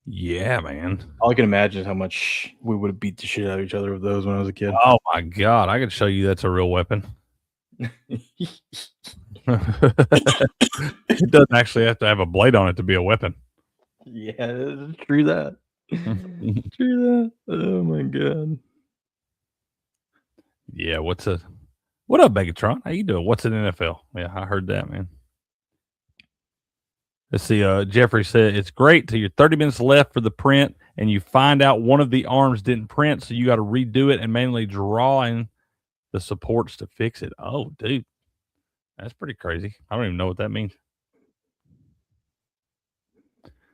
Yeah, man. All I can imagine is how much we would have beat the shit out of each other with those when I was a kid. Oh my god, I could show you that's a real weapon. It doesn't actually have to have a blade on it to be a weapon. Yeah, it's true that. True that. Oh my god. Yeah, what up, Megatron? How you doing? What's an NFL? Yeah, I heard that, man. Let's see. Jeffrey said it's great till you're 30 minutes left for the print, and you find out one of the arms didn't print, so you got to redo it and manually draw in the supports to fix it. Oh, dude, that's pretty crazy. I don't even know what that means.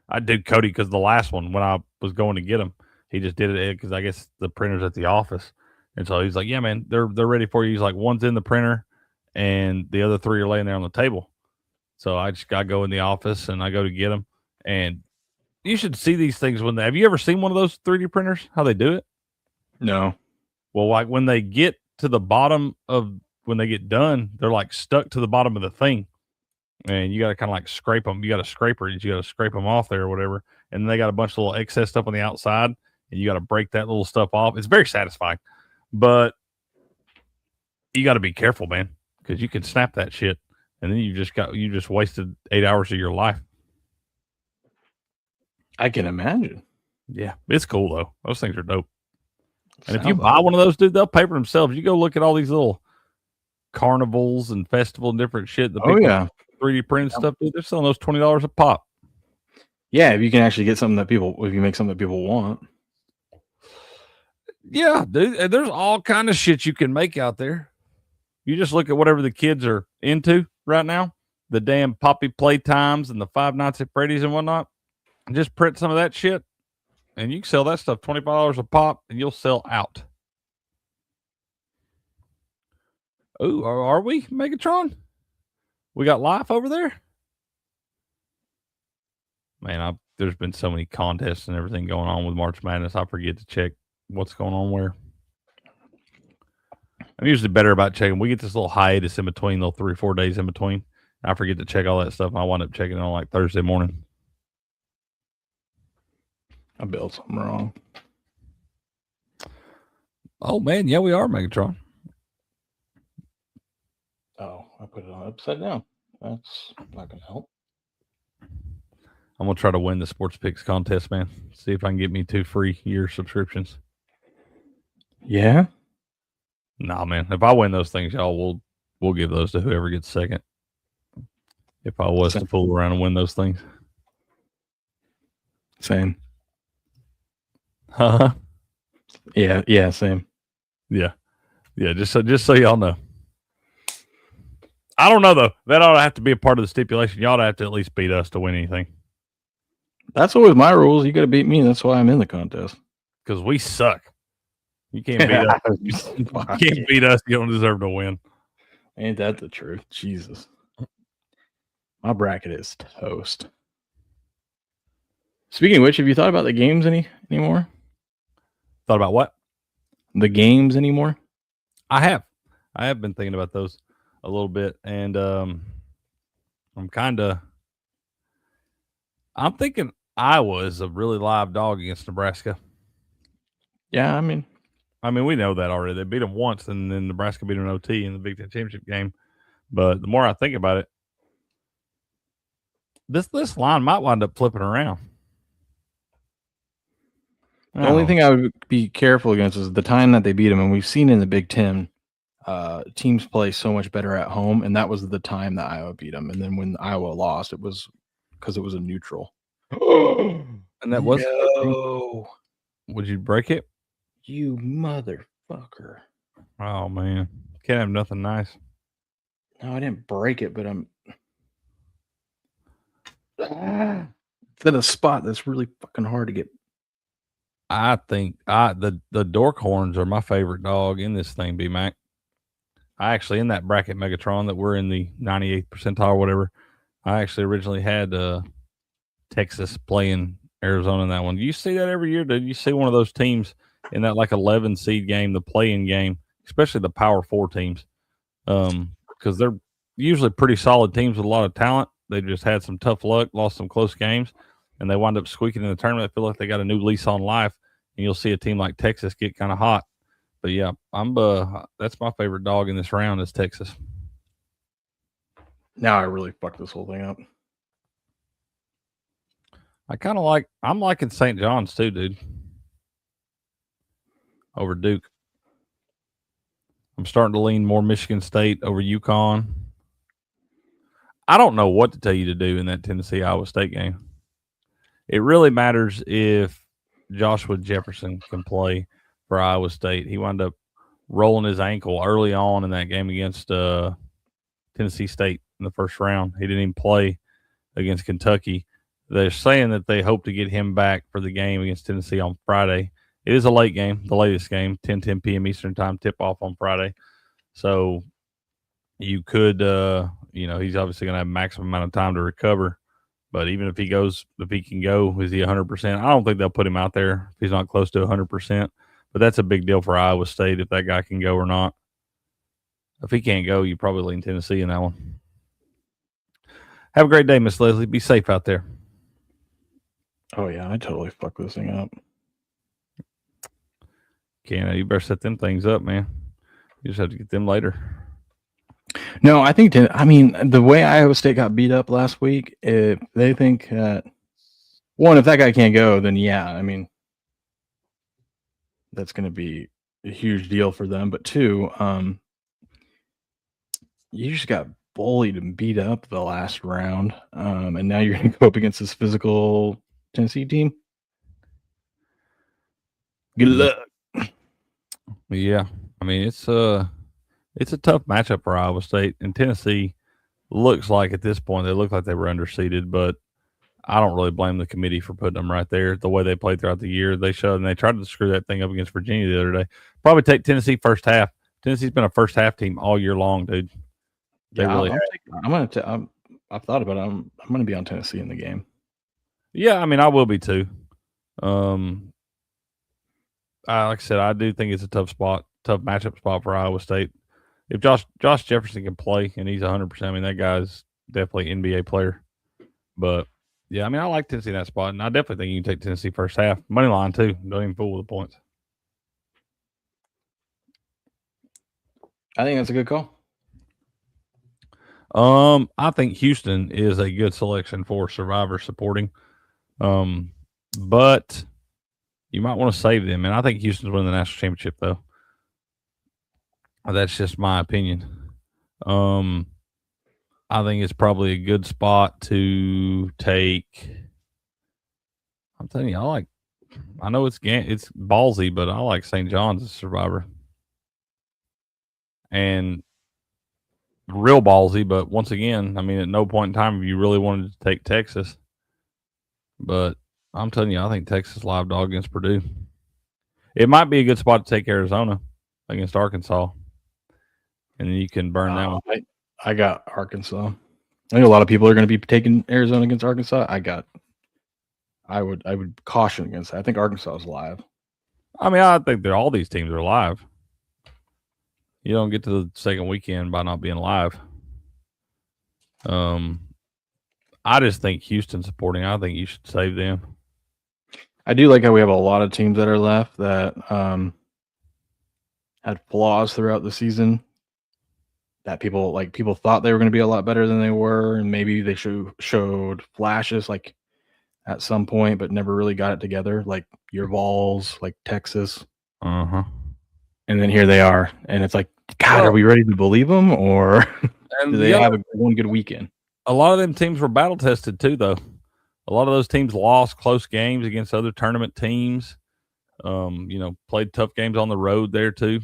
I did Cody because the last one, when I was going to get him, he just did it because I guess the printer's at the office, and so he's like, "Yeah, man, they're ready for you." He's like, "One's in the printer, and the other three are laying there on the table." So I just got to go in the office and I go to get them. And you should see these things have you ever seen one of those 3D printers? How they do it? No. Well, like when they get to the bottom when they get done, they're like stuck to the bottom of the thing. And you got to kind of like scrape them. You got a scraper. You got to scrape them off there or whatever. And then they got a bunch of little excess stuff on the outside. And you got to break that little stuff off. It's very satisfying. But you got to be careful, man, because you can snap that shit. And then you just wasted 8 hours of your life. I can imagine. Yeah, it's cool though. Those things are dope. And if you buy one of those, dude, they'll pay for themselves. You go look at all these little carnivals and festival and different shit. The people 3D printed stuff, dude, they're selling those $20 a pop. Yeah, if you can actually get something if you make something that people want. Yeah, dude, there's all kind of shit you can make out there. You just look at whatever the kids are into right now, the damn Poppy Playtimes and the Five Nights at Freddy's and whatnot. And just print some of that shit, and you can sell that stuff $25 a pop, and you'll sell out. Oh, are we, Megatron? We got life over there? Man, there's been so many contests and everything going on with March Madness, I forget to check what's going on where. I'm usually better about checking. We get this little hiatus in between, little 3 or 4 days in between. I forget to check all that stuff, and I wind up checking it on like Thursday morning. I built something wrong. Oh, man. Yeah, we are, Megatron. Oh, I put it on upside down. That's not going to help. I'm going to try to win the Sports Picks contest, man. See if I can get me 2 free year subscriptions. Yeah? Nah, man. If I win those things, y'all, we'll give those to whoever gets second. If I was to fool around and win those things. Same. Huh? Yeah, same. Yeah. Just so y'all know. I don't know though. That ought to have to be a part of the stipulation. Y'all ought to have to at least beat us to win anything. That's always my rules. You got to beat me. That's why I'm in the contest. Because we suck. You can't beat us. You can't beat us. You don't deserve to win. Ain't that the truth? Jesus. My bracket is toast. Speaking of which, have you thought about the games anymore? Thought about what? The games anymore? I have been thinking about those a little bit, and I'm thinking Iowa is a really live dog against Nebraska. Yeah, I mean, we know that already. They beat them once, and then Nebraska beat them in OT in the Big Ten championship game. But the more I think about it, this line might wind up flipping around. The only thing I would be careful against is the time that they beat them, and we've seen in the Big Ten, teams play so much better at home, and that was the time that Iowa beat them. And then when Iowa lost, it was because it was a neutral. And that was. No. Would you break it? You motherfucker. Oh, man. Can't have nothing nice. No, I didn't break it, but I'm. It's at a spot that's really fucking hard to get. I think the Dork Horns are my favorite dog in this thing, B-Mac. I actually, in that bracket, Megatron, that we're in the 98th percentile or whatever, I actually originally had Texas playing Arizona in that one. Do you see that every year? Did you see one of those teams in that like 11 seed game, the play-in game, especially the Power 4 teams? Because they're usually pretty solid teams with a lot of talent. They just had some tough luck, lost some close games, and they wind up squeaking in the tournament. I feel like they got a new lease on life, and you'll see a team like Texas get kind of hot. But yeah, that's my favorite dog in this round is Texas. Now I really fucked this whole thing up. I'm liking St. John's too, dude. Over Duke. I'm starting to lean more Michigan State over UConn. I don't know what to tell you to do in that Tennessee-Iowa State game. It really matters if Joshua Jefferson can play for Iowa State. He wound up rolling his ankle early on in that game against Tennessee State in the first round. He didn't even play against Kentucky. They're saying that they hope to get him back for the game against Tennessee on Friday. It is a late game, the latest game, 10 p.m. Eastern time, tip-off on Friday. So you could, he's obviously going to have maximum amount of time to recover. But even if he can go, is he 100%? I don't think they'll put him out there if he's not close to 100%. But that's a big deal for Iowa State if that guy can go or not. If he can't go, you probably lean Tennessee in that one. Have a great day, Miss Leslie. Be safe out there. Oh, yeah, I totally fucked this thing up. You better set them things up, man. You just have to get them later. No, I think the way Iowa State got beat up last week, if they think that if that guy can't go, then yeah, that's going to be a huge deal for them. But two, you just got bullied and beat up the last round, and now you're going to go up against this physical Tennessee team. Good luck. Yeah, it's a tough matchup for Iowa State, and Tennessee looks like at this point they look like they were underseeded, but I don't really blame the committee for putting them right there. The way they played throughout the year, they showed, and they tried to screw that thing up against Virginia the other day. Probably take Tennessee first half. Tennessee's been a first half team all year long, dude. I've thought about it. I'm going to be on Tennessee in the game. Yeah, I will be too. Like I said, I do think it's a tough matchup spot for Iowa State. If Josh Jefferson can play and he's 100%, that guy's definitely an NBA player. But yeah, I like Tennessee in that spot, and I definitely think you can take Tennessee first half. Money line too. Don't even fool with the points. I think that's a good call. I think Houston is a good selection for Survivor supporting. But you might want to save them, and I think Houston's winning the national championship though. That's just my opinion. I think it's probably a good spot to take. I'm telling you, I know it's ballsy, but I like St. John's as Survivor. And real ballsy, but once again, at no point in time have you really wanted to take Texas. But I'm telling you, I think Texas live dog against Purdue. It might be a good spot to take Arizona against Arkansas. And then you can burn that one. I got Arkansas. I think a lot of people are going to be taking Arizona against Arkansas. I would caution against that. I think Arkansas is live. I think that all these teams are live. You don't get to the second weekend by not being live. I just think Houston supporting. I think you should save them. I do like how we have a lot of teams that are left that had flaws throughout the season. That people thought they were going to be a lot better than they were, and maybe they showed flashes at some point, but never really got it together. Like your Vols, like Texas, and then here they are, and it's like, God, are we ready to believe them, or do they have one good weekend? A lot of them teams were battle tested too, though. A lot of those teams lost close games against other tournament teams. Played tough games on the road there too.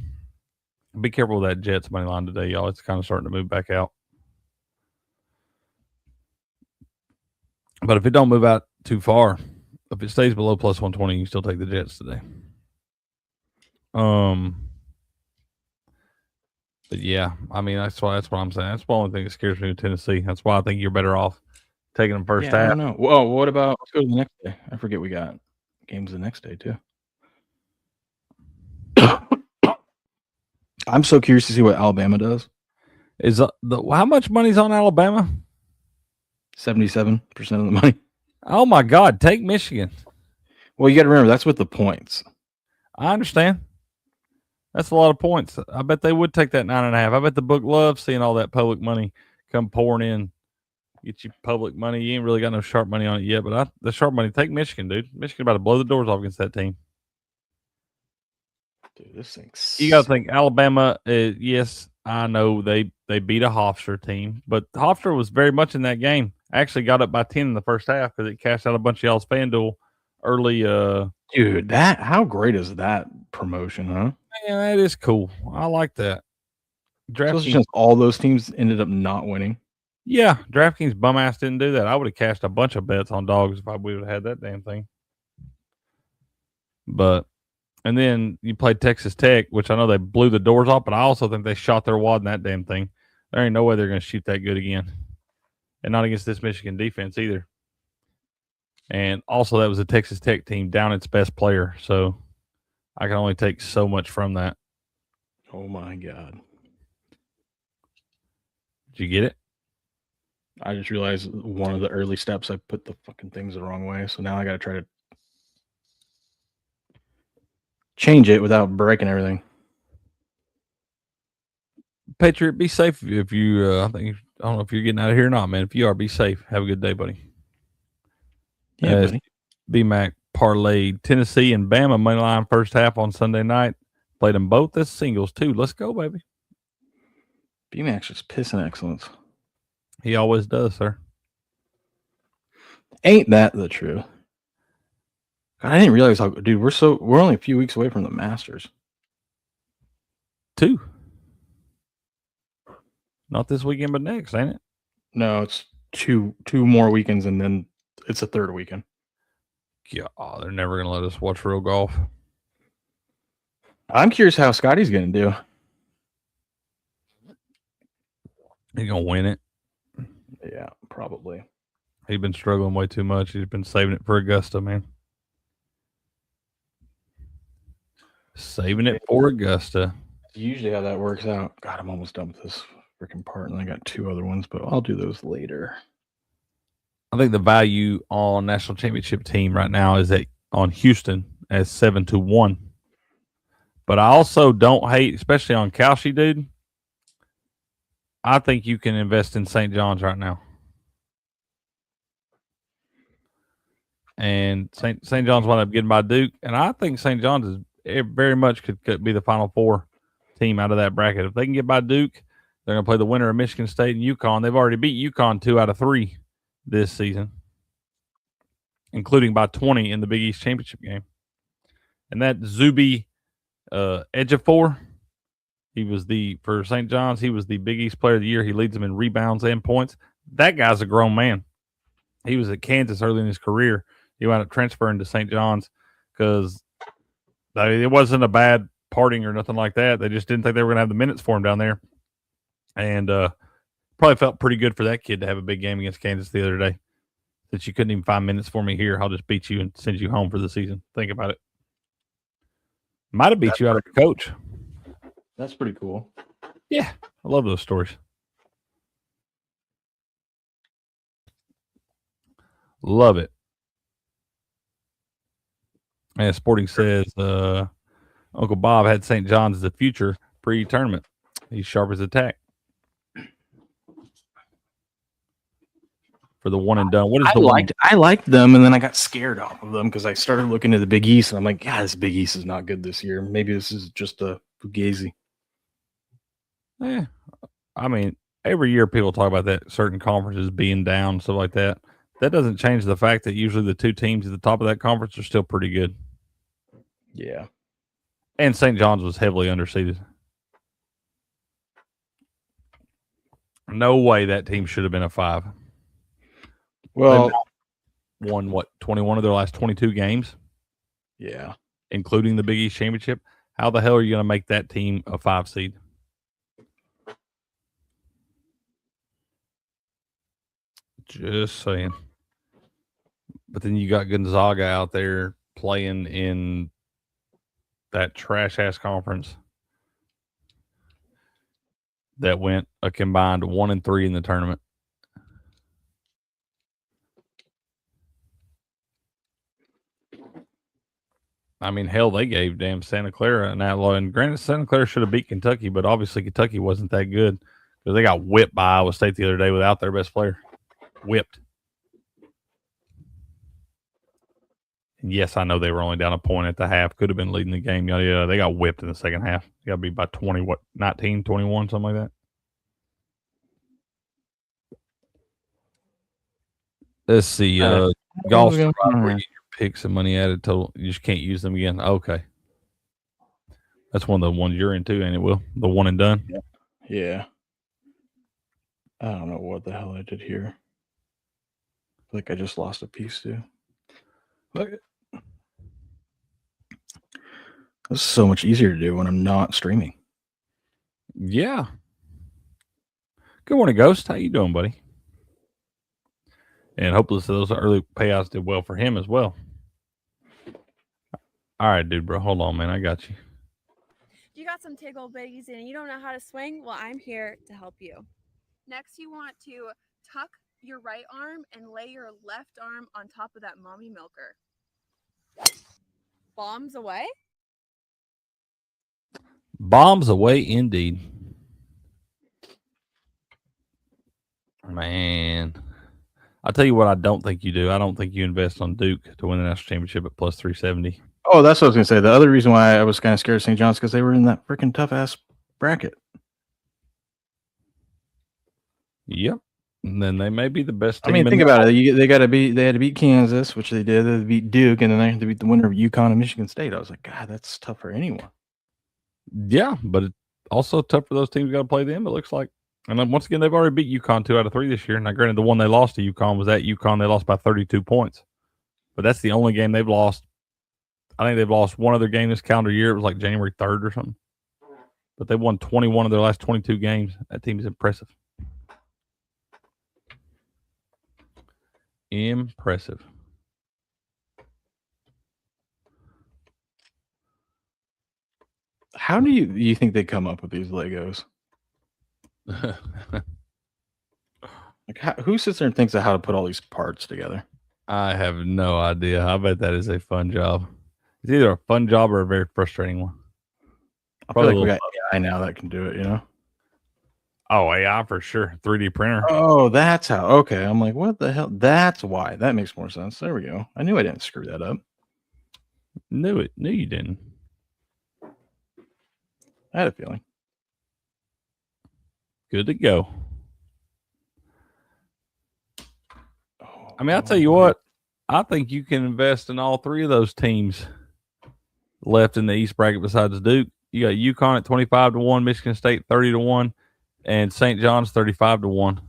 Be careful with that Jets money line today, y'all. It's kind of starting to move back out. But if it don't move out too far, if it stays below plus 120, you can still take the Jets today. But yeah, that's what I'm saying. That's the only thing that scares me with Tennessee. That's why I think you're better off taking them first half. I don't know. Whoa, what about, let's go to the next day. I forget we got games the next day too. I'm so curious to see what Alabama does. Is how much money's on Alabama? 77% of the money. Oh my God! Take Michigan. Well, you got to remember that's with the points. I understand. That's a lot of points. I bet they would take that 9.5. I bet the book loves seeing all that public money come pouring in Get you public money. You ain't really got no sharp money on it yet, but the sharp money, take Michigan, dude. Michigan about to blow the doors off against that team. Dude, this thing's... You got to think Alabama. Yes, I know they beat a Hofstra team, but Hofstra was very much in that game. Actually got up by 10 in the first half because it cashed out a bunch of y'all's FanDuel early. Dude, how great is that promotion, huh? Yeah, that is cool. I like that. DraftKings, all those teams ended up not winning. Yeah, DraftKings bum ass didn't do that. I would have cashed a bunch of bets on dogs if we would have had that damn thing. And then you played Texas Tech, which I know they blew the doors off, but I also think they shot their wad in that damn thing. There ain't no way they're going to shoot that good again. And not against this Michigan defense either. And also that was a Texas Tech team down its best player. So I can only take so much from that. Oh, my God. Did you get it? I just realized one of the early steps, I put the fucking things the wrong way. So now I got to try to change it without breaking everything. Patriot, be safe if you, I don't know if you're getting out of here or not, man. If you are, be safe. Have a good day, buddy. Yeah, buddy. B-Mac parlayed Tennessee and Bama money line first half on Sunday night. Played them both as singles, too. Let's go, baby. B-Mac's just pissing excellence. He always does, sir. Ain't that the truth? God, I didn't realize how, dude, we're only a few weeks away from the Masters. 2. Not this weekend, but next, ain't it? No, it's two more weekends, and then it's a third weekend. Yeah, they're never going to let us watch real golf. I'm curious how Scotty's going to do. He's going to win it. Yeah, probably. He's been struggling way too much. He's been saving it for Augusta, man. Saving it for Augusta. Usually how that works out. God, I'm almost done with this freaking part, and I got 2 other ones, but I'll do those later. I think the value on national championship team right now is on Houston as 7-1. But I also don't hate, especially on Kalshi, dude. I think you can invest in St. John's right now. And St. John's wound up getting by Duke, and I think St. John's very much could be the Final Four team out of that bracket. If they can get by Duke, they're going to play the winner of Michigan State and UConn. They've already beat UConn 2 out of 3 this season, including by 20 in the Big East Championship game. And that Zuby Ejiofor, for St. John's, he was the Big East Player of the Year. He leads them in rebounds and points. That guy's a grown man. He was at Kansas early in his career. He wound up transferring to St. John's because it wasn't a bad parting or nothing like that. They just didn't think they were going to have the minutes for him down there. And probably felt pretty good for that kid to have a big game against Kansas the other day. That you couldn't even find minutes for me here. I'll just beat you and send you home for the season. Think about it. Might have beat you out of your coach. That's pretty cool. Yeah, I love those stories. Love it. And Sporting says Uncle Bob had St. John's as the future pre-tournament. He's sharp as a tack. For the one and done. What is I liked them, and then I got scared off of them because I started looking at the Big East, and I'm like, this Big East is not good this year. Maybe this is just a fugazi. Yeah. I mean, every year people talk about that certain conferences being down, stuff like that. That doesn't change the fact that usually the 2 teams at the top of that conference are still pretty good. Yeah. And St. John's was heavily underseeded. No way that team should have been a 5. Well, won 21 of their last 22 games? Yeah. Including the Big East Championship. How the hell are you going to make that team a 5 seed? Just saying. But then you got Gonzaga out there playing in that trash-ass conference that went a combined 1-3 in the tournament. I mean, hell, they gave damn Santa Clara an outlaw. And granted, Santa Clara should have beat Kentucky, but obviously Kentucky wasn't that good because they got whipped by Iowa State the other day without their best player. Whipped. Yes, I know they were only down a point at the half. Could have been leading the game. Yeah, they got whipped in the second half. They got to be by 20, 19, 21, something like that. Let's see. Golf Survivor, you get your picks and money added total. You just can't use them again. Okay. That's one of the ones you're into, ain't it, Will? The one and done? Yeah. I don't know what the hell I did here. I feel like I just lost a piece too. Look. This is so much easier to do when I'm not streaming. Yeah. Good morning, Ghost. How you doing, buddy? And hopefully those early payouts did well for him as well. All right, dude, bro. Hold on, man. I got you. You got some tickle bitties and you don't know how to swing? Well, I'm here to help you. Next, you want to tuck your right arm and lay your left arm on top of that mommy milker. Bombs away? Bombs away indeed. Man. I'll tell you what I don't think you do. I don't think you invest on Duke to win the national championship at plus 370. Oh, that's what I was going to say. The other reason why I was kind of scared of St. John's because they were in that freaking tough-ass bracket. Yep. And then they may be the best team. I mean, think about it. They had to beat Kansas, which they did. They had to beat Duke, and then they had to beat the winner of UConn and Michigan State. I was like, God, that's tough for anyone. Yeah, but it's also tough for those teams got to play them, it looks like. And then once again, they've already beat UConn 2 out of 3 this year. Now, granted, the one they lost to UConn was at UConn. They lost by 32 points. But that's the only game they've lost. I think they've lost one other game this calendar year. It was like January 3rd or something. But they won 21 of their last 22 games. That team is impressive. Impressive. How do you think they come up with these Legos? Like, who sits there and thinks of how to put all these parts together? I have no idea. I bet that is a fun job. It's either a fun job or a very frustrating one. I feel like we got AI now that can do it, you know? Oh, AI for sure. 3D printer. Oh, that's how. Okay. I'm like, what the hell? That's why. That makes more sense. There we go. I knew I didn't screw that up. Knew it. Knew you didn't. I had a feeling. Good to go. I mean, I'll tell you what. I think you can invest in all 3 of those teams left in the East bracket besides Duke. You got UConn at 25-1, Michigan State 30-1, and St. John's 35-1.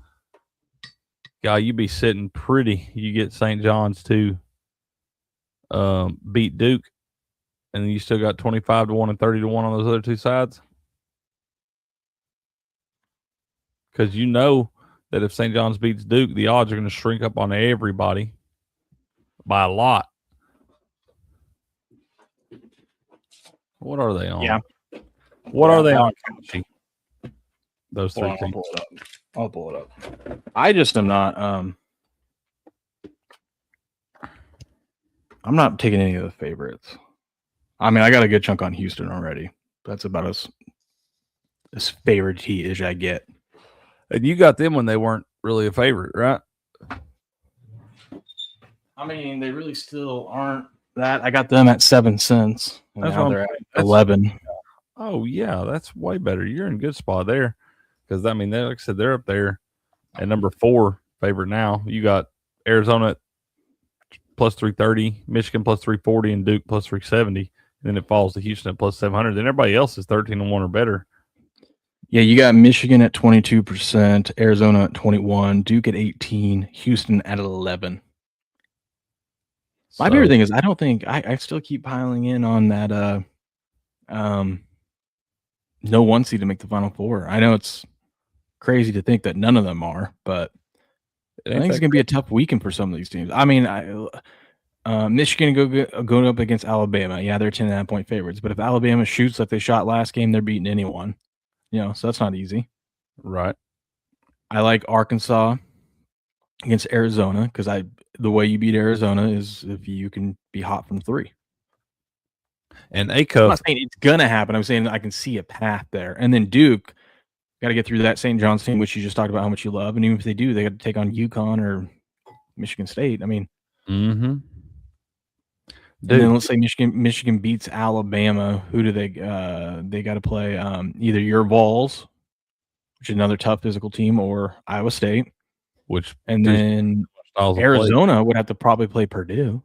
God, you be sitting pretty. You get St. John's to beat Duke, and then you still got 25-1 and 30-1 on those other 2 sides. Because you know that if St. John's beats Duke, the odds are going to shrink up on everybody by a lot. What are they on? Yeah. What are they on? Those 3 teams. I'll pull it up. I just am not. I'm not taking any of the favorites. I mean, I got a good chunk on Houston already. That's about as favorite-y as I get. And you got them when they weren't really a favorite, right? I mean, they really still aren't that. I got them at 7 cents. And now they're at 11. Oh, yeah, that's way better. You're in a good spot there. Because, I mean, like I said, they're up there at number 4 favorite now. You got Arizona at plus 330, Michigan plus 340, and Duke plus 370. And then it falls to Houston at plus 700. Then everybody else is 13-1 or better. Yeah, you got Michigan at 22%, Arizona at 21, Duke at 18, Houston at 11. My favorite thing is I still keep piling in on that no 1 seed to make the Final Four. I know it's crazy to think that none of them are, but I think it's going to be a tough weekend for some of these teams. I mean, Michigan go up against Alabama. Yeah, they're 10.5-point favorites, but if Alabama shoots like they shot last game, they're beating anyone. You know, so that's not easy. Right. I like Arkansas against Arizona because the way you beat Arizona is if you can be hot from 3. And I'm not saying it's gonna happen. I'm saying I can see a path there. And then Duke Got to get through that St. John's team, which you just talked about how much you love. And even if they do, they got to take on UConn or Michigan State. I mean, Mm-hmm. and then let's say Michigan beats Alabama. Who do they got to play? Either your Vols, which is another tough physical team, or Iowa State. And then Arizona would have to probably play Purdue.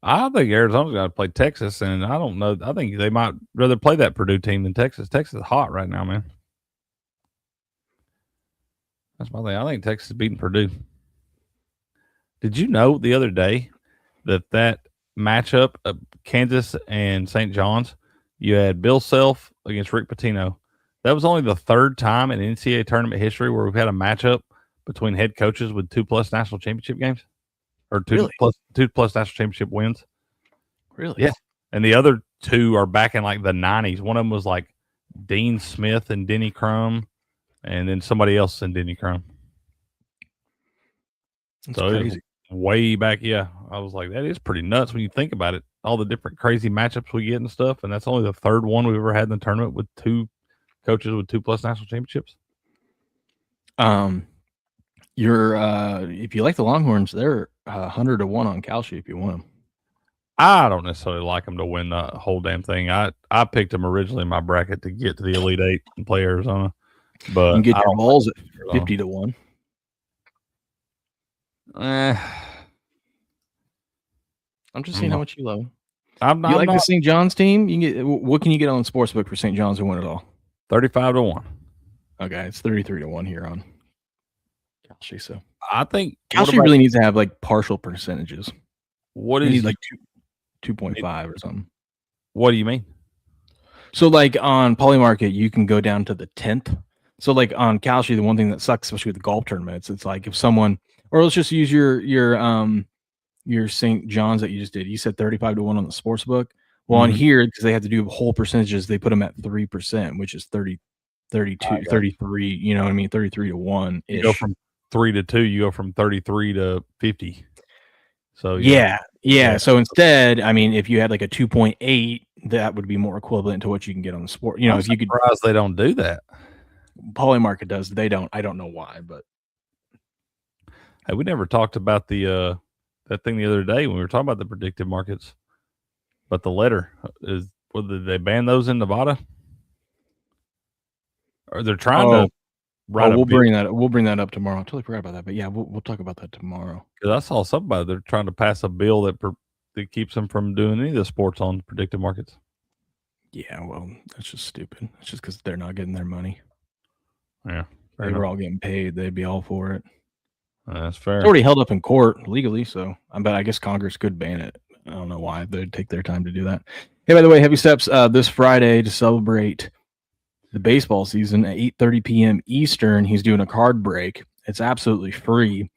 I think Arizona's got to play Texas, and I don't know. I think they might rather play that Purdue team than Texas. Texas is hot right now, man. That's my thing. I think Texas is beating Purdue. Did you know the other day that matchup of Kansas and St. John's, you had Bill Self against Rick Pitino. That was only the third time in NCAA tournament history where we've had a matchup between head coaches with 2+ national championship games, or two plus national championship wins. Really? Yeah. And the other two are back in like the 90s. One of them was like Dean Smith and Denny Crum, and then somebody else and Denny Crum. That's crazy. Way back, yeah. I was like, that is pretty nuts when you think about it. All the different crazy matchups we get and stuff, and that's only the third one we've ever had in the tournament with two coaches with 2+ national championships. If you like the Longhorns, they're 100-1 on Calci if you want them. I don't necessarily like them to win the whole damn thing. I picked them originally in my bracket to get to the Elite Eight and play Arizona, but you can get your Vols at 50-1. I'm just seeing how much you love. You like the St. John's team? You can get, what can you get on the sportsbook for St. John's to win it all? 35-1. Okay, it's 33-1 here on Calci. So I think Calci really needs to have like partial percentages. What is like 2.5 or something? What do you mean? So like on Polymarket, you can go down to the 10th. So like on Calci, the one thing that sucks, especially with the golf tournaments, it's like if someone, or let's just use your St. John's that you just did. You said 35-1 on the sports book. Well, on here, because they have to do whole percentages, they put them at 3%, which is 32, 33. You know what I mean? 33-1. You go from 3 to 2. You go from 33 to 50. So yeah. So instead, I mean, if you had like a 2.8, that would be more equivalent to what you can get on the sport. You know, if you could, they don't do that. Polymarket does. They don't. I don't know why, but hey, we never talked about the that thing the other day when we were talking about the predictive markets. But the letter is, did they ban those in Nevada? Or they're trying to write we'll bring that up tomorrow. I totally forgot about that, but yeah, we'll talk about that tomorrow. Because I saw something about it. They're trying to pass a bill that keeps them from doing any of the sports on predictive markets. Yeah, well, that's just stupid. It's just because they're not getting their money. Yeah, they were all getting paid. They'd be all for it. That's fair. It's already held up in court legally, so but I guess Congress could ban it. I don't know why they'd take their time to do that. Hey, by the way, Heavy Steps this Friday to celebrate the baseball season at 8:30 p.m. Eastern. He's doing a card break. It's absolutely free.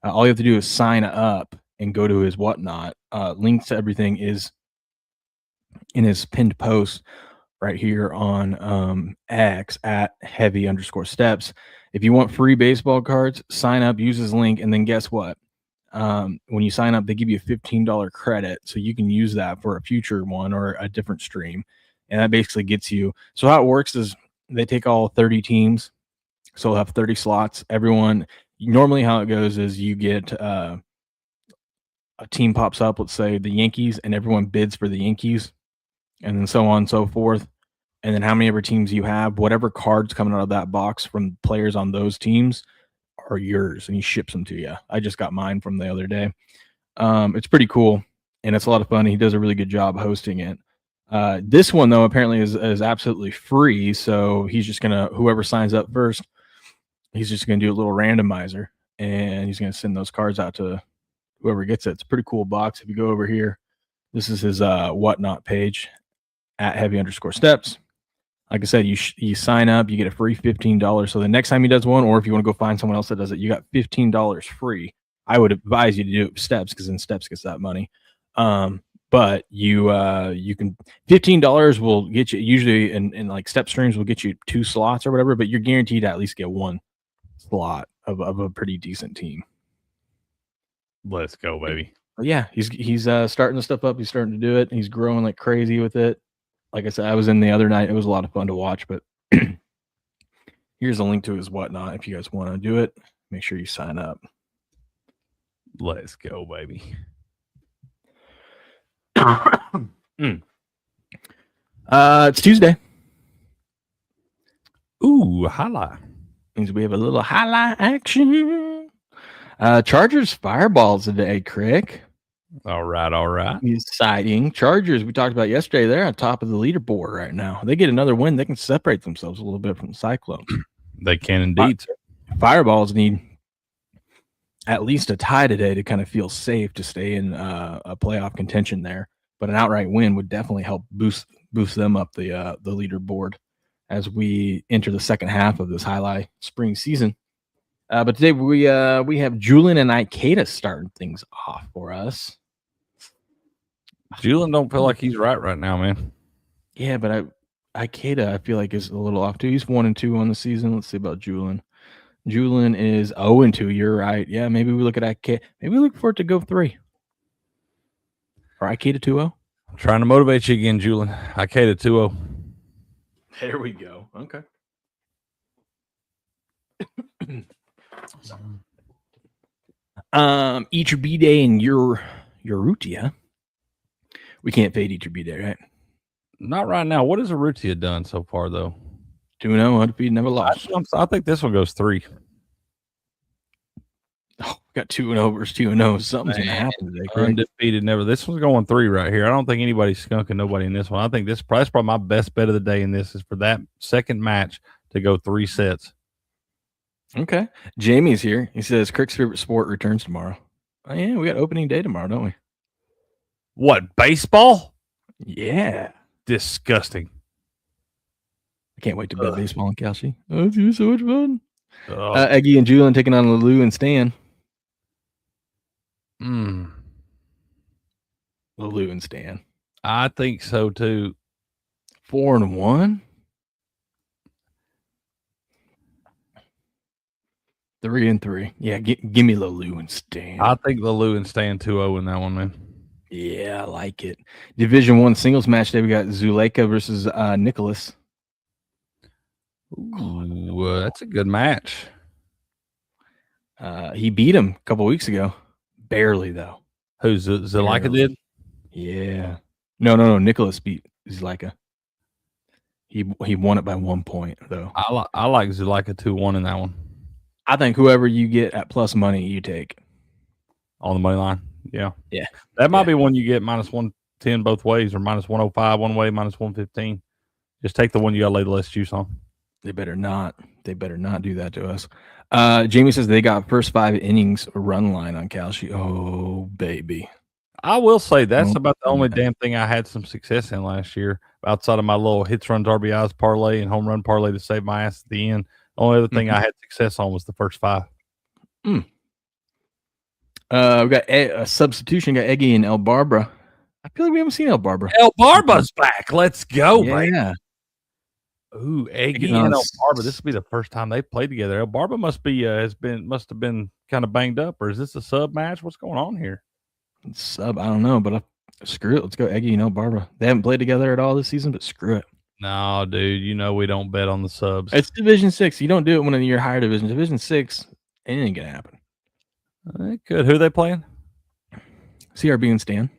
All you have to do is sign up and go to his whatnot. Links to everything is in his pinned post right here on X at heavy_steps. If you want free baseball cards, sign up, use his link, and then guess what? When you sign up, they give you a $15 credit, so you can use that for a future one or a different stream. And that basically gets you. So how it works is they take all 30 teams, so they'll have 30 slots. Everyone, normally how it goes is you get a team pops up, let's say the Yankees, and everyone bids for the Yankees, and then so on and so forth. And then how many ever teams you have, whatever cards coming out of that box from players on those teams are yours, and he ships them to you. I just got mine from the other day. It's pretty cool, and it's a lot of fun. He does a really good job hosting it. This one, though, apparently is absolutely free, so he's just going to, whoever signs up first, he's just going to do a little randomizer, and he's going to send those cards out to whoever gets it. It's a pretty cool box. If you go over here, this is his whatnot page at heavy_steps. Like I said, you sign up, you get a free $15. So the next time he does one, or if you want to go find someone else that does it, you got $15 free. I would advise you to do it with Steps, because then Steps gets that money. But you can, $15 will get you, usually in like Step streams will get you 2 slots or whatever, but you're guaranteed to at least get 1 slot of a pretty decent team. Let's go, baby. But yeah, he's starting the stuff up. He's starting to do it. He's growing like crazy with it. Like I said, I was in the other night. It was a lot of fun to watch, but Here's a link to his whatnot. If you guys want to do it, make sure you sign up. Let's go, baby. It's Tuesday. Ooh, highlight. Means we have a little highlight action. Chargers fireballs today, Crick. All right. Exciting. Chargers, we talked about yesterday, they're on top of the leaderboard right now. They get another win, they can separate themselves a little bit from the Cyclones. They can indeed. Fireballs need at least a tie today to kind of feel safe to stay in a playoff contention there. But an outright win would definitely help boost them up the leaderboard as we enter the second half of this highlight spring season. But today we have Julian and Ikeda starting things off for us. Julian don't feel like he's right now, man. Yeah, but Ikeda I feel like is a little off too. He's 1-2 on the season. Let's see about Julian. Julian is 0-2. You're right. Yeah, maybe we look at Ikeda. Maybe we look for it to go 3. Or Ikeda 2-0. I'm trying to motivate you again, Julian. Ikeda 2-0. There we go. Okay. Eacher B-Day and Urrutia. We can't fade Eacher B-Day, right? Not right now. What has Urrutia done so far, though? 2-0, undefeated, never lost. I think this one goes 3. Oh, got 2-0 versus 2-0. Something's going to happen today. Undefeated, never. This one's going 3 right here. I don't think anybody's skunking nobody in this one. I think that's probably my best bet of the day in this is for that second match to go 3 sets. Okay. Jamie's here. He says Crick's favorite sport returns tomorrow. Oh, yeah, we got opening day tomorrow, don't we? What, baseball? Yeah. Disgusting. I can't wait to bet baseball on Kelsey. Oh, it's gonna be so much fun. Oh. Eggy and Julian taking on Lulu and Stan. Lulu and Stan. I think so too. 4-1. 3-3. Yeah, give me Lulu and Stan. I think Lulu and Stan 2-0 in that one, man. Yeah, I like it. Division 1 singles match today. We got Zuleika versus Nicholas. Ooh, that's a good match. He beat him a couple weeks ago. Barely, though. Who, Zuleika did? Yeah. No. Nicholas beat Zuleika. He won it by 1 point, though. I like Zuleika 2-1 in that one. I think whoever you get at plus money, you take. On the money line? Yeah. Yeah. That might be one you get minus 110 both ways or minus 105 one way, minus 115. Just take the one you got to lay the less juice on. They better not. They better not do that to us. Jamie says they got first 5 innings run line on Kalshi. Oh, baby. I will say that's about the only damn thing I had some success in last year outside of my little hits, runs, RBIs parlay and home run parlay to save my ass at the end. The only other thing I had success on was the first 5. We got a substitution. Got Eggy and El Barbara. I feel like we haven't seen El Barbara. El Barba's back. Let's go, man. Yeah. Ooh, Eggy and El Barba. This will be the first time they played together. El Barba must have been kind of banged up, or is this a sub match? What's going on here? Sub, I don't know, but screw it. Let's go Eggy and El Barbara. They haven't played together at all this season, but screw it. No, dude, you know we don't bet on the subs. It's Division 6. You don't do it when you're higher division. Division 6, anything can happen. It could. Who are they playing? CRB and Stan.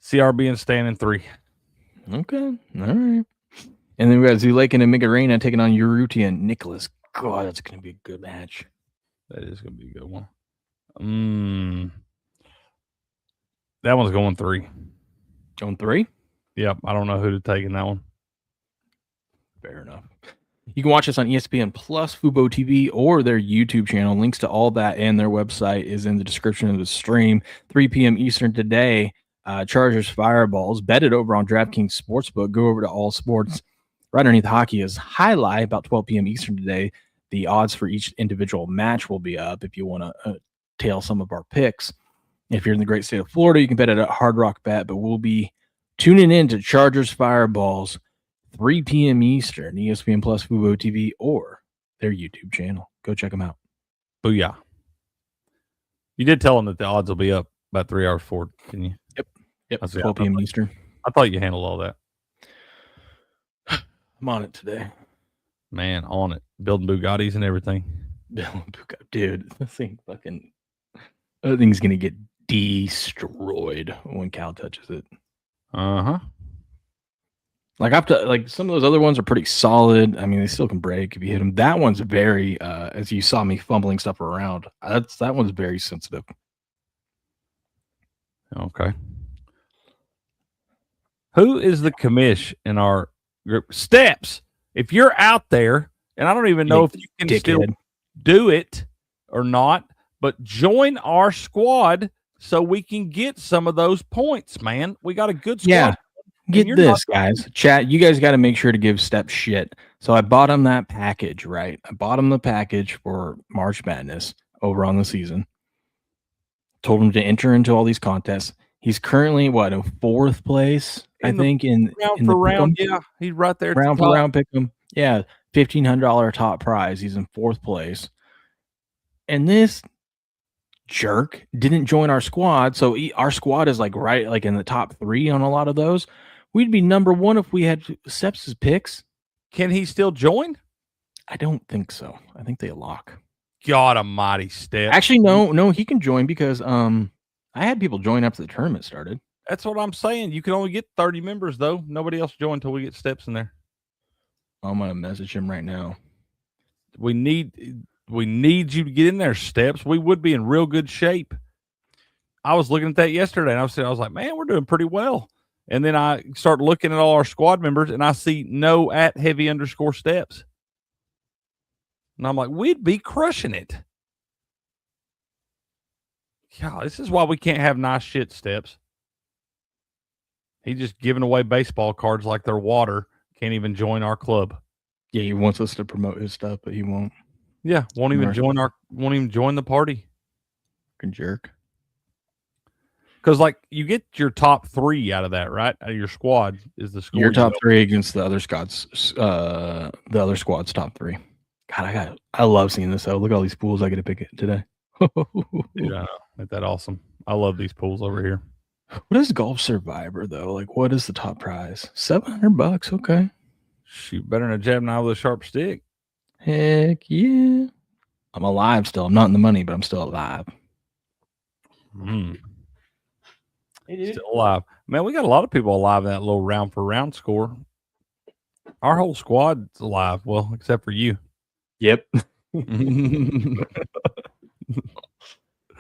CRB and Stan in 3. Okay. All right. And then we got Zuleika and Migarena taking on Urrutia and Nicholas. God, that's going to be a good match. That is going to be a good one. That one's going 3. Going 3? Yep. I don't know who to take in that one. Fair enough. You can watch us on ESPN Plus, FUBO TV, or their YouTube channel. Links to all that and their website is in the description of the stream. 3 p.m. Eastern today. Chargers Fireballs. Bet it over on DraftKings Sportsbook. Go over to All Sports. Right underneath hockey is highlight about 12 p.m. Eastern today. The odds for each individual match will be up if you want to tail some of our picks. If you're in the great state of Florida, you can bet it at Hard Rock Bet, but we'll be tuning in to Chargers Fireballs 3 p.m. Eastern, ESPN Plus, FUBO TV, or their YouTube channel. Go check them out. Booyah. You did tell them that the odds will be up about 3 hours forward, didn't you? Yep. That's 12 p.m. Eastern. I thought you handled all that. I'm on it today. Man, on it. Building Bugattis and everything. Dude, that thing's gonna get destroyed when Cal touches it. Uh-huh. Like some of those other ones are pretty solid. I mean, they still can break if you hit them. That one's very, as you saw me fumbling stuff around. That one's very sensitive. Okay. Who is the commish in our group? Steps. If you're out there, and I don't even know if you can still do it or not, but join our squad so we can get some of those points, man. We got a good squad. Yeah. Get this, guys. Chat, you guys got to make sure to give Step shit. So I bought him that package, right? I bought him the package for March Madness over on the season. Told him to enter into all these contests. He's currently, in 4th place, in round for round. Yeah, he's right there. Round for round pick him. Yeah, $1,500 top prize. He's in 4th place. And this jerk didn't join our squad. So our squad is like in the top 3 on a lot of those. We'd be number 1 if we had Steps' picks. Can he still join? I don't think so. I think they lock. God almighty, Step. Actually, no, he can join because I had people join after the tournament started. That's what I'm saying. You can only get 30 members though. Nobody else join until we get Steps in there. I'm gonna message him right now. We need you to get in there, Steps. We would be in real good shape. I was looking at that yesterday and I was like, man, we're doing pretty well. And then I start looking at all our squad members and I see no @heavy_steps. And I'm like, we'd be crushing it. God, this is why we can't have nice shit, Steps. He's just giving away baseball cards like they're water. Can't even join our club. Yeah, he wants us to promote his stuff, but he won't. Yeah, won't even join the party. Fucking jerk. Because like you get your top 3 out of that, right? Out of your squad is the score. Your top 3 against the other squad's top 3. God, I love seeing this though. Look at all these pools I get to pick today. Dude, I know. Isn't that awesome? I love these pools over here. What is Golf Survivor though? Like, what is the top prize? $700. Okay. Shoot, better than a jab knife with a sharp stick. Heck yeah. I'm alive still. I'm not in the money, but I'm still alive. Still alive. Man, we got a lot of people alive in that little round for round score. Our whole squad's alive. Well, except for you. Yep.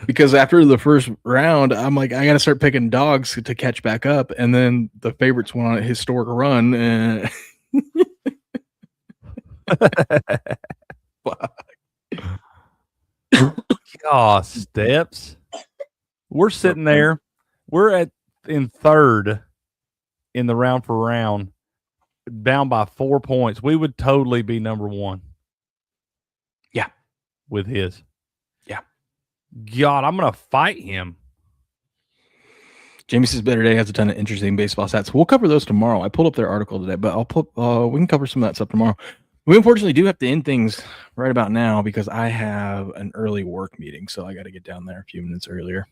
Because after the first round, I'm like, I got to start picking dogs to catch back up. And then the favorites went on a historic run. And God, Steps. We're sitting there. We're in 3rd in the round for round, down by 4 points. We would totally be number 1. Yeah. With his. Yeah. God, I'm going to fight him. Jamie says Better Day has a ton of interesting baseball stats. We'll cover those tomorrow. I pulled up their article today, but we can cover some of that stuff tomorrow. We unfortunately do have to end things right about now because I have an early work meeting, so I got to get down there a few minutes earlier.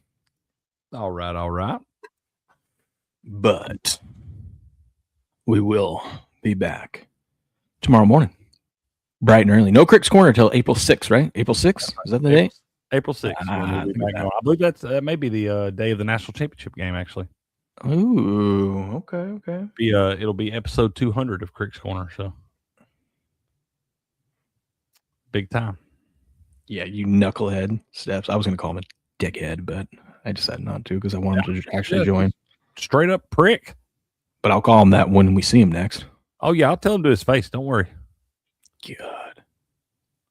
All right. But we will be back tomorrow morning, bright and early. No Crick's Corner till April 6th, right? April 6th? Is that the date? April 6th. I believe that's maybe the day of the national championship game, actually. Ooh, okay. It'll be episode 200 of Crick's Corner, so big time. Yeah, you knucklehead, Steps. I was going to call him a dickhead, but I decided not to because I want him to actually join. Straight up prick. But I'll call him that when we see him next. Oh, yeah, I'll tell him to his face. Don't worry. God.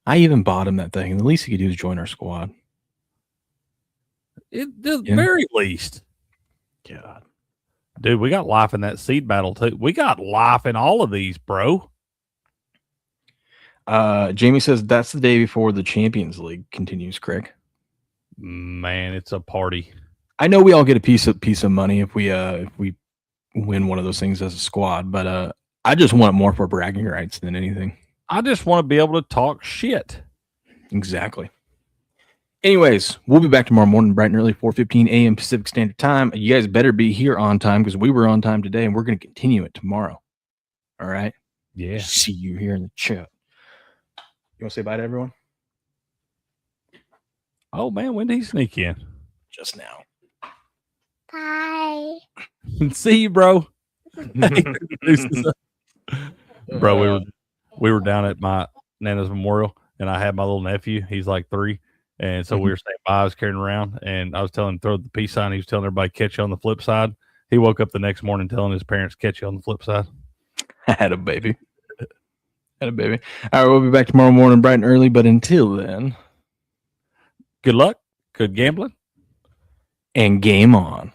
I even bought him that thing. The least he could do is join our squad. The very least. God. Dude, we got life in that seed battle, too. We got life in all of these, bro. Jamie says that's the day before the Champions League continues, Craig. Man, it's a party. I know we all get a piece of money if we win one of those things as a squad, but I just want more for bragging rights than anything. I just want to be able to talk shit. Exactly. Anyways, we'll be back tomorrow morning, bright and early, 4:15 a.m. Pacific Standard Time. You guys better be here on time because we were on time today, and we're going to continue it tomorrow. All right? Yeah. See you here in the chat. You want to say bye to everyone? Oh, man, when did he sneak in? Just now. Bye. See you, bro. Bro, we were down at my Nana's memorial, and I had my little nephew. He's like 3. And so we were saying bye. I was carrying around, and I was telling him throw the peace sign. He was telling everybody catch you on the flip side. He woke up the next morning telling his parents catch you on the flip side. I had a baby. All right, we'll be back tomorrow morning bright and early. But until then, Good luck. Good gambling. and game on.